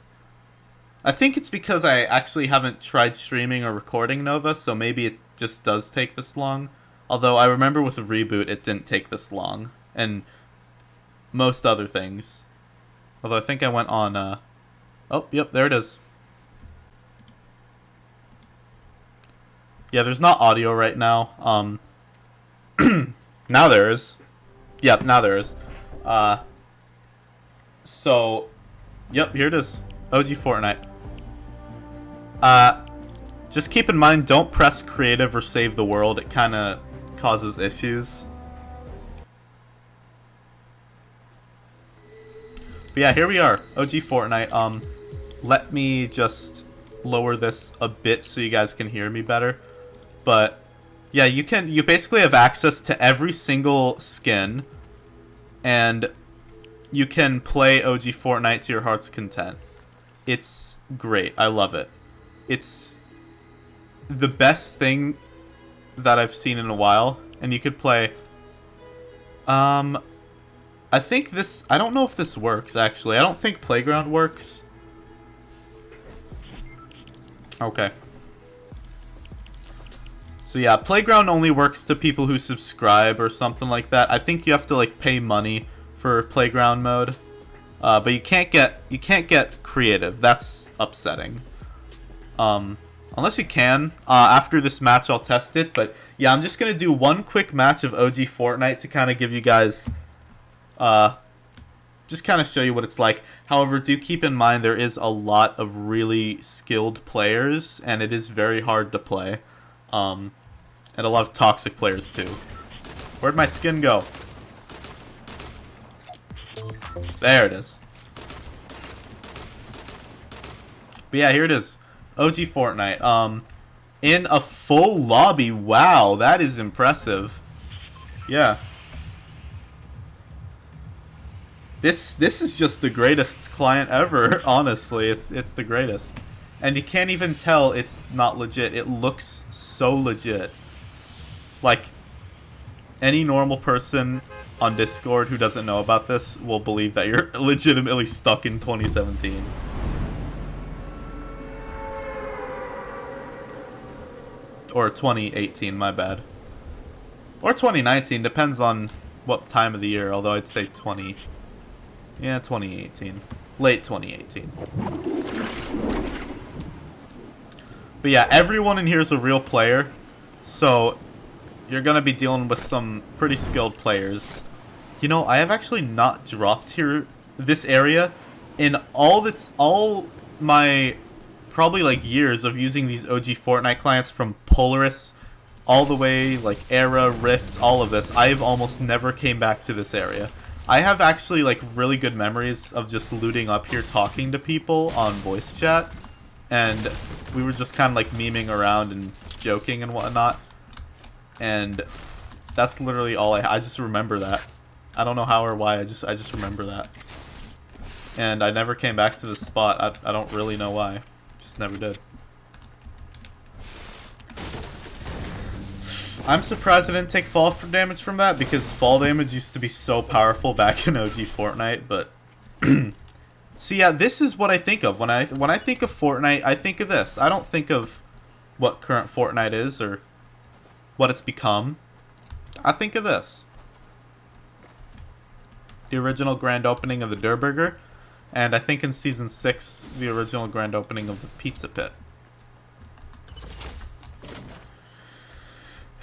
I think it's because I actually haven't tried streaming or recording Nova, so maybe it just does take this long. Although I remember with the reboot, it didn't take this long, and most other things. Although I think I went on, oh, yep, there it is. Yeah, there's not audio right now. Now there is. Yep, now there is. So, yep, here it is. OG Fortnite. Just keep in mind, don't press creative or save the world. It kind of causes issues. But yeah, here we are. OG Fortnite. Let me just lower this a bit so you guys can hear me better. But yeah, you basically have access to every single skin, and you can play OG Fortnite to your heart's content. It's great. I love it. It's the best thing that I've seen in a while, and you could play. I think this. I don't know if this works actually. I don't think Playground works. Okay. So yeah, Playground only works to people who subscribe or something like that. I think you have to like pay money for Playground mode, but you can't get creative. That's upsetting. Unless you can. After this match, I'll test it. But yeah, I'm just gonna do one quick match of OG Fortnite to kind of give you guys, just kind of show you what it's like. However, do keep in mind there is a lot of really skilled players, and it is very hard to play. And a lot of toxic players too. Where'd my skin go? There it is. But yeah, here it is. OG Fortnite. In a full lobby. Wow, that is impressive. Yeah. This is just the greatest client ever, honestly. It's the greatest. And you can't even tell it's not legit. It looks so legit. Like, any normal person on Discord who doesn't know about this will believe that you're legitimately stuck in 2017. Or 2018, my bad. Or 2019, depends on what time of the year, although I'd say 2018. Late 2018. But yeah, everyone in here is a real player, so you're gonna be dealing with some pretty skilled players. You know, I have actually not dropped here, this area, in all my probably like years of using these OG Fortnite clients, from Polaris all the way like Era, Rift, all of this. I've almost never came back to this area. I have actually like really good memories of just looting up here, talking to people on voice chat, and we were just kind of like memeing around and joking and whatnot. And that's literally all I just remember that. I don't know how or why, I just remember that. And I never came back to this spot. I don't really know why. Just never did. I'm surprised I didn't take fall damage from that, because fall damage used to be so powerful back in OG Fortnite, but so yeah, this is what I think of when I think of Fortnite. I think of this. I don't think of what current Fortnite is or what it's become. I think of this. The original grand opening of the Durr Burger, and I think in Season 6, the original grand opening of the Pizza Pit.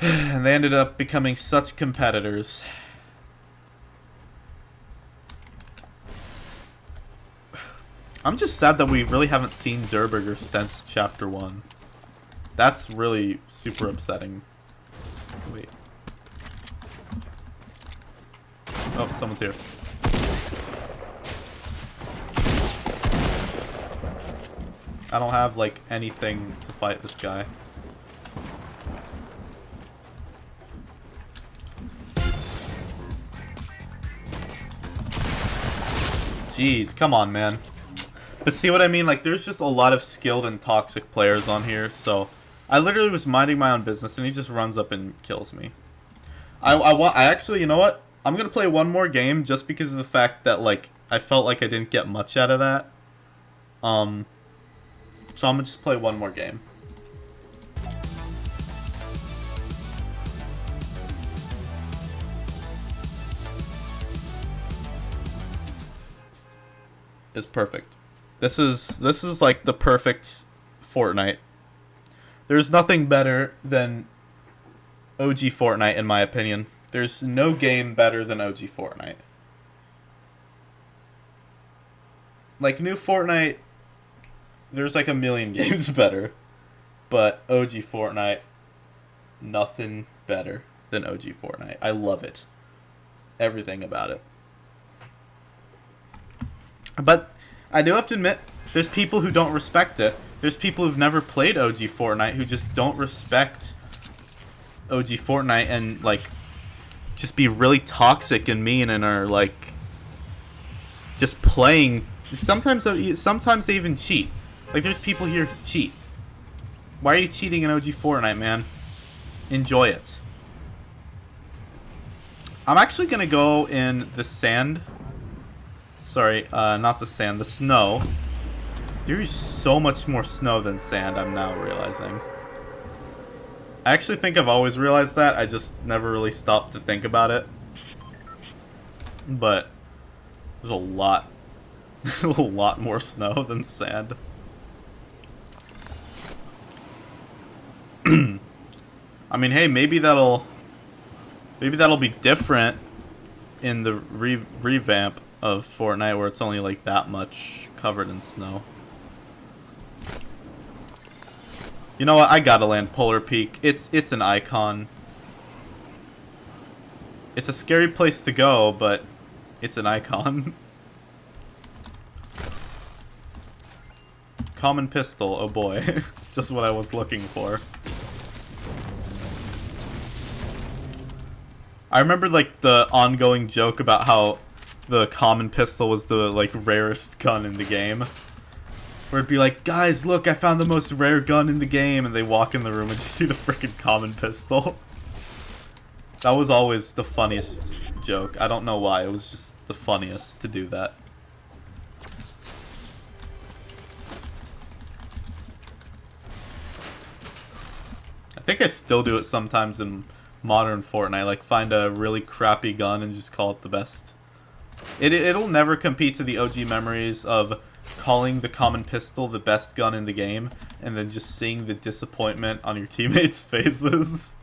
And they ended up becoming such competitors. I'm just sad that we really haven't seen Durr Burger since Chapter 1. That's really super upsetting. Wait. Oh, someone's here. I don't have, like, anything to fight this guy. Jeez, come on, man. But see what I mean? Like, there's just a lot of skilled and toxic players on here, so I literally was minding my own business, and he just runs up and kills me. I actually, you know what? I'm gonna play one more game just because of the fact that, like, I felt like I didn't get much out of that. So I'm gonna just play one more game. Is perfect. This is like the perfect Fortnite. There's nothing better than OG Fortnite in my opinion. There's no game better than OG Fortnite. Like, new Fortnite, there's like a million games better. But OG Fortnite, nothing better than OG Fortnite. I love it. Everything about it. But I do have to admit, there's people who don't respect it. There's people who've never played OG Fortnite who just don't respect OG Fortnite and, like, just be really toxic and mean and are, like, just playing. Sometimes they even cheat. Like, there's people here who cheat. Why are you cheating in OG Fortnite, man? Enjoy it. I'm actually gonna go in the sand. Sorry, not the sand, the snow. There's so much more snow than sand, I'm now realizing. I actually think I've always realized that, I just never really stopped to think about it. But there's a lot, a lot more snow than sand. I mean, hey, maybe that'll be different in the revamp of Fortnite where it's only like that much covered in snow. You know what? I gotta land Polar Peak. It's an icon. It's a scary place to go, but it's an icon. Common pistol, oh boy. Just what I was looking for. I remember like the ongoing joke about how the common pistol was the like rarest gun in the game. Where it'd be like, guys, look, I found the most rare gun in the game, and they walk in the room and just see the freaking common pistol. That was always the funniest joke. I don't know why, it was just the funniest to do that. I think I still do it sometimes in modern Fortnite, like find a really crappy gun and just call it the best. It'll never compete to the OG memories of calling the common pistol the best gun in the game and then just seeing the disappointment on your teammates' faces.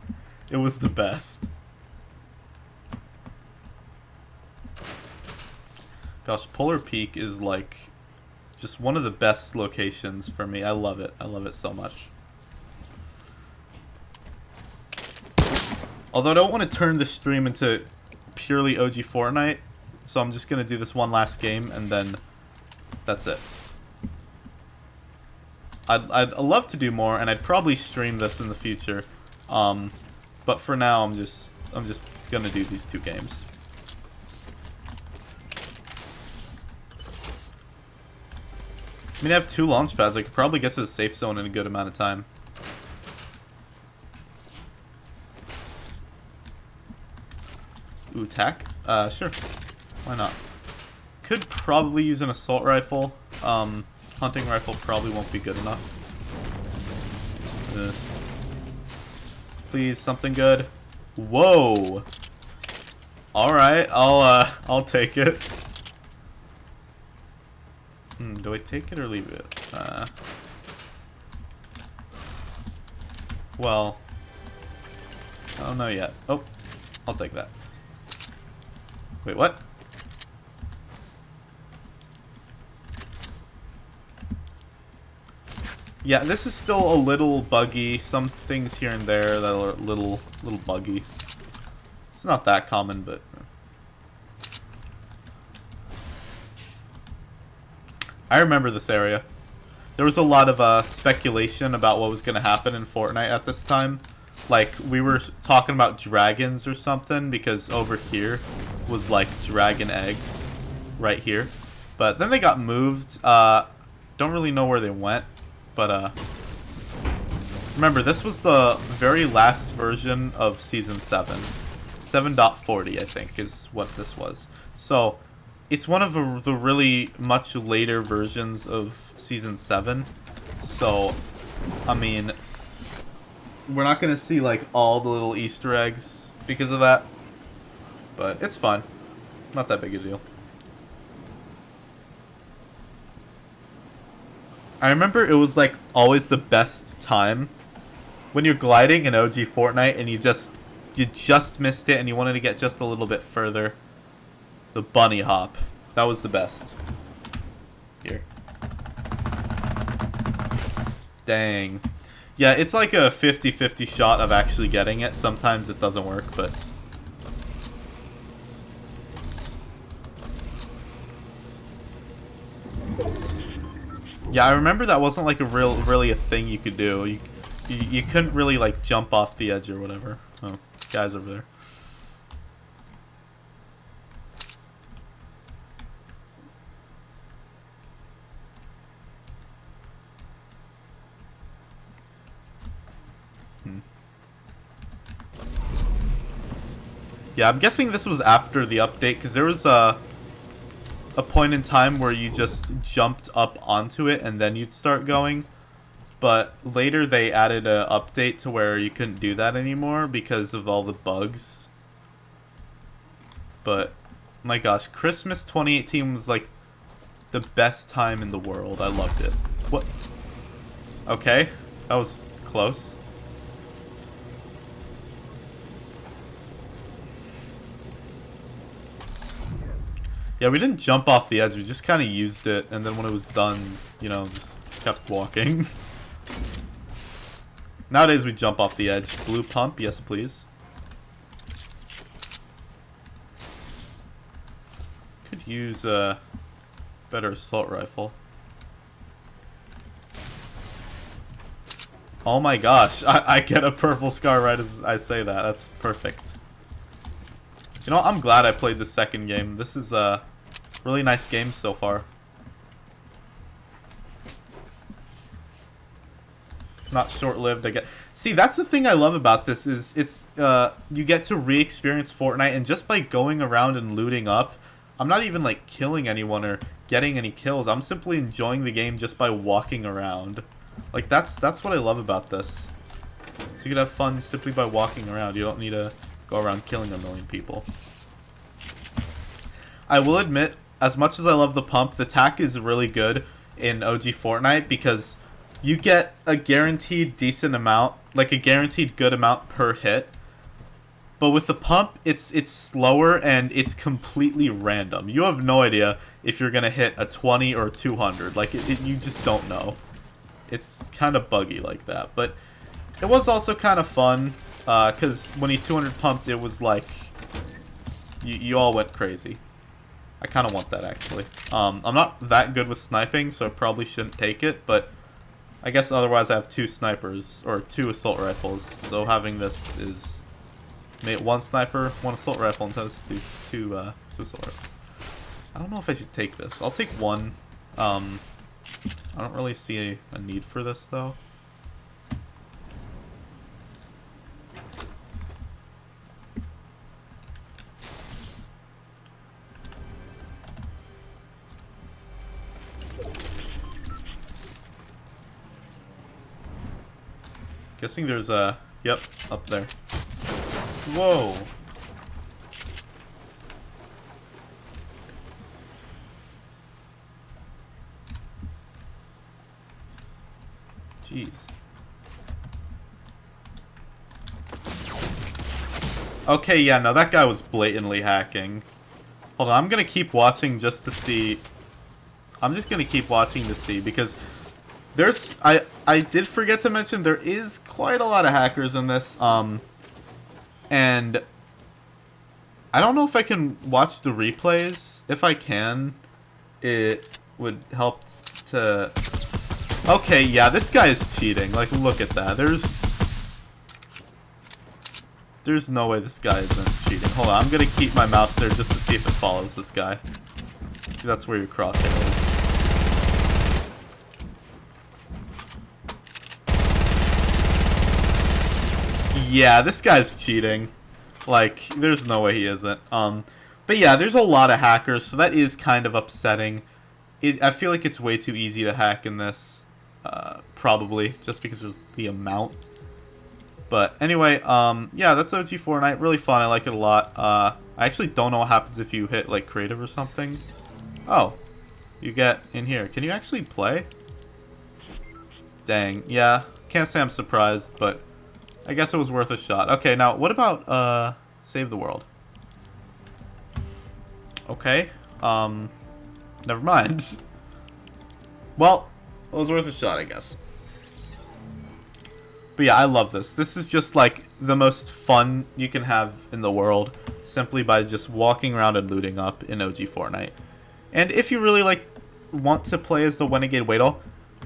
It was the best. Gosh, Polar Peak is like just one of the best locations for me. I love it. I love it so much. Although I don't want to turn the stream into purely OG Fortnite, so I'm just going to do this one last game, and then that's it. I'd love to do more, and I'd probably stream this in the future. But for now, I'm just going to do these 2 games. I mean, I have 2 launch pads. I could probably get to the safe zone in a good amount of time. Ooh, tack? Sure. Why not? Could probably use an assault rifle. Hunting rifle probably won't be good enough. Please, something good. Whoa! Alright, I'll take it. Do I take it or leave it? Well, I don't know yet. Oh, I'll take that. Wait, what? Yeah, this is still a little buggy. Some things here and there that are a little buggy. It's not that common, but I remember this area. There was a lot of speculation about what was going to happen in Fortnite at this time. Like, we were talking about dragons or something, because over here was, like, dragon eggs right here. But then they got moved. Don't really know where they went. But, remember, this was the very last version of Season 7. 7.40, I think, is what this was. So, it's one of the really much later versions of Season 7. So, I mean, we're not going to see, like, all the little Easter eggs because of that. But it's fine. Not that big a deal. I remember it was, like, always the best time when you're gliding in OG Fortnite and you just missed it and you wanted to get just a little bit further. The bunny hop. That was the best. Here. Dang. Yeah, it's like a 50-50 shot of actually getting it. Sometimes it doesn't work, but... Yeah, I remember that wasn't like really a thing you could do. You couldn't really like jump off the edge or whatever. Oh, guys over there. Yeah, I'm guessing this was after the update, because there was a point in time where you just jumped up onto it and then you'd start going. But later they added an update to where you couldn't do that anymore because of all the bugs. But, my gosh, Christmas 2018 was like the best time in the world. I loved it. What? Okay, that was close. Yeah, we didn't jump off the edge, we just kind of used it, and then when it was done, you know, just kept walking. Nowadays we jump off the edge. Blue pump, yes please. Could use a better assault rifle. Oh my gosh, I get a purple scar right as I say that. That's perfect. You know, I'm glad I played the second game. This is a really nice game so far. Not short-lived, I guess. See, that's the thing I love about this is it's you get to re-experience Fortnite, and just by going around and looting up, I'm not even like killing anyone or getting any kills. I'm simply enjoying the game just by walking around. Like that's what I love about this. So you can have fun simply by walking around. You don't need to go around killing a million people. I will admit, as much as I love the pump, the tac is really good in OG Fortnite because you get a guaranteed decent amount, like a guaranteed good amount per hit. But with the pump, it's slower and it's completely random. You have no idea if you're gonna hit a 20 or a 200. Like you just don't know. It's kind of buggy like that, but it was also kind of fun because when he 200 pumped, it was like you all went crazy. I kind of want that actually. I'm not that good with sniping, so I probably shouldn't take it, but I guess otherwise I have two snipers or two assault rifles. So having this is one sniper, one assault rifle, instead of two assault rifles. I don't know if I should take this. I'll take one. I don't really see a need for this though. Guessing there's a... Yep, up there. Whoa! Jeez. Okay, yeah, no, that guy was blatantly hacking. Hold on, I'm gonna keep watching just to see... I'm just gonna keep watching to see, because... There's... I did forget to mention, there is quite a lot of hackers in this, and... I don't know if I can watch the replays. If I can, it would help to... Okay, yeah, this guy is cheating. Like, look at that. There's no way this guy isn't cheating. Hold on, I'm gonna keep my mouse there just to see if it follows this guy. That's where your crosshair is. Yeah, this guy's cheating. Like, there's no way he isn't. But yeah, there's a lot of hackers, so that is kind of upsetting. I feel like it's way too easy to hack in this. Probably, just because of the amount. But anyway, yeah, that's OG Fortnite. Really fun. I like it a lot. I actually don't know what happens if you hit, like, creative or something. Oh, you get in here. Can you actually play? Dang, yeah. Can't say I'm surprised, but I guess it was worth a shot. Okay, now, what about, Save the World? Okay, never mind. Well, it was worth a shot, I guess. But yeah, I love this. This is just like the most fun you can have in the world, simply by just walking around and looting up in OG Fortnite. And if you really like want to play as the Renegade Wadle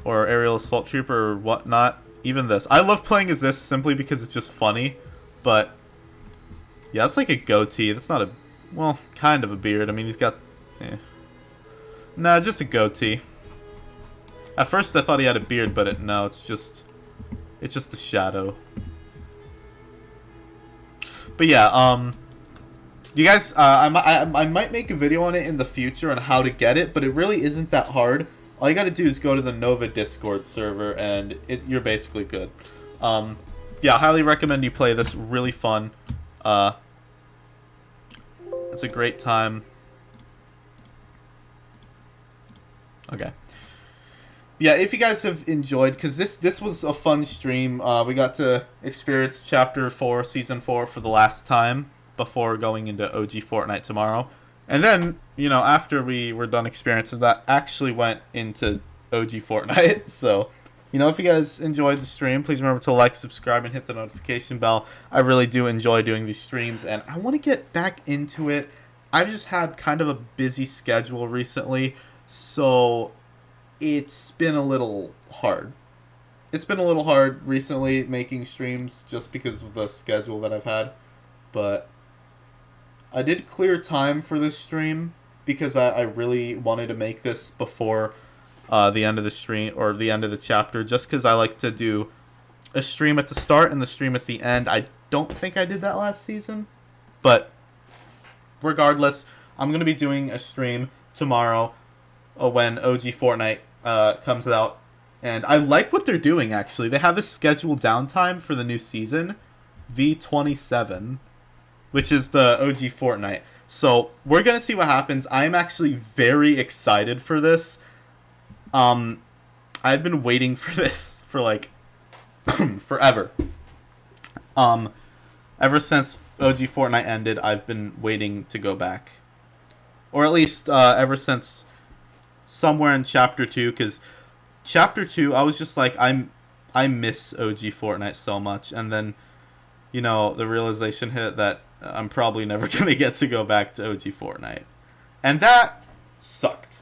or Aerial Assault Trooper or whatnot, even this. I love playing as this simply because it's just funny. But yeah, it's like a goatee. That's not a, well, kind of a beard. I mean, he's got, nah, just a goatee. At first I thought he had a beard, but no, it's just a shadow. But yeah, You guys, I might make a video on it in the future on how to get it, but it really isn't that hard. All you gotta do is go to the Nova Discord server, and you're basically good. Yeah, I highly recommend you play this. Really fun. It's a great time. Okay. Yeah, if you guys have enjoyed, because this was a fun stream. We got to experience Chapter 4, Season 4 for the last time before going into OG Fortnite tomorrow. And then, you know, after we were done experiencing that, actually went into OG Fortnite. So, you know, if you guys enjoyed the stream, please remember to like, subscribe, and hit the notification bell. I really do enjoy doing these streams, and I want to get back into it. I've just had kind of a busy schedule recently, so it's been a little hard. It's been a little hard recently making streams just because of the schedule that I've had, but I did clear time for this stream because I really wanted to make this before the end of the stream or the end of the chapter, just because I like to do a stream at the start and the stream at the end. I don't think I did that last season, but regardless, I'm going to be doing a stream tomorrow when OG Fortnite comes out. And I like what they're doing, actually. They have a scheduled downtime for the new season, V27, which is the OG Fortnite. So we're going to see what happens. I'm actually very excited for this. I've been waiting for this for like forever. Ever since OG Fortnite ended, I've been waiting to go back. Or at least ever since somewhere in Chapter 2, because Chapter 2, I was just like, I miss OG Fortnite so much. And then, you know, the realization hit that I'm probably never going to get to go back to OG Fortnite. And that sucked.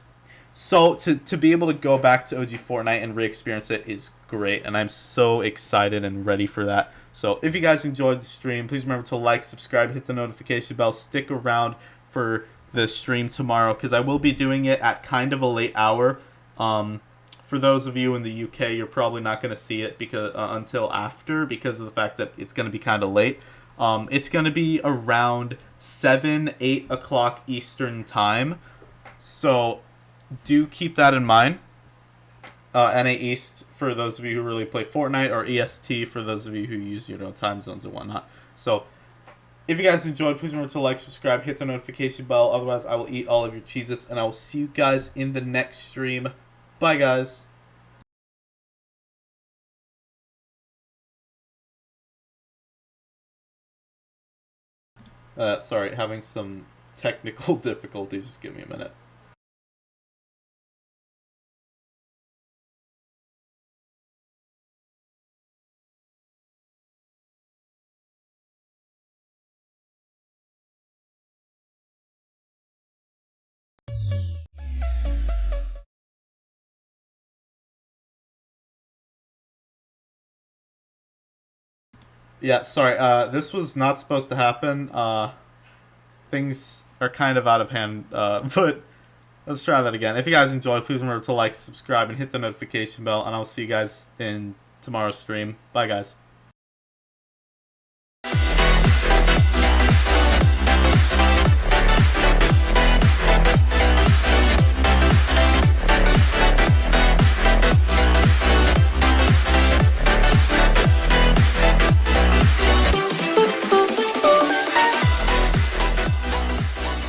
So to be able to go back to OG Fortnite and re-experience it is great. And I'm so excited and ready for that. So if you guys enjoyed the stream, please remember to like, subscribe, hit the notification bell. Stick around for the stream tomorrow, because I will be doing it at kind of a late hour. For those of you in the UK, you're probably not going to see it because until after, because of the fact that it's going to be kind of late. It's going to be around 8 o'clock Eastern time. So do keep that in mind. NA East for those of you who really play Fortnite, or EST for those of you who use, you know, time zones and whatnot. So if you guys enjoyed, please remember to like, subscribe, hit the notification bell. Otherwise, I will eat all of your Cheez-Its, and I will see you guys in the next stream. Bye, guys. Sorry, having some technical difficulties. Just give me a minute. Yeah, sorry, this was not supposed to happen. Things are kind of out of hand, but let's try that again. If you guys enjoyed, please remember to like, subscribe, and hit the notification bell, and I'll see you guys in tomorrow's stream. Bye, guys.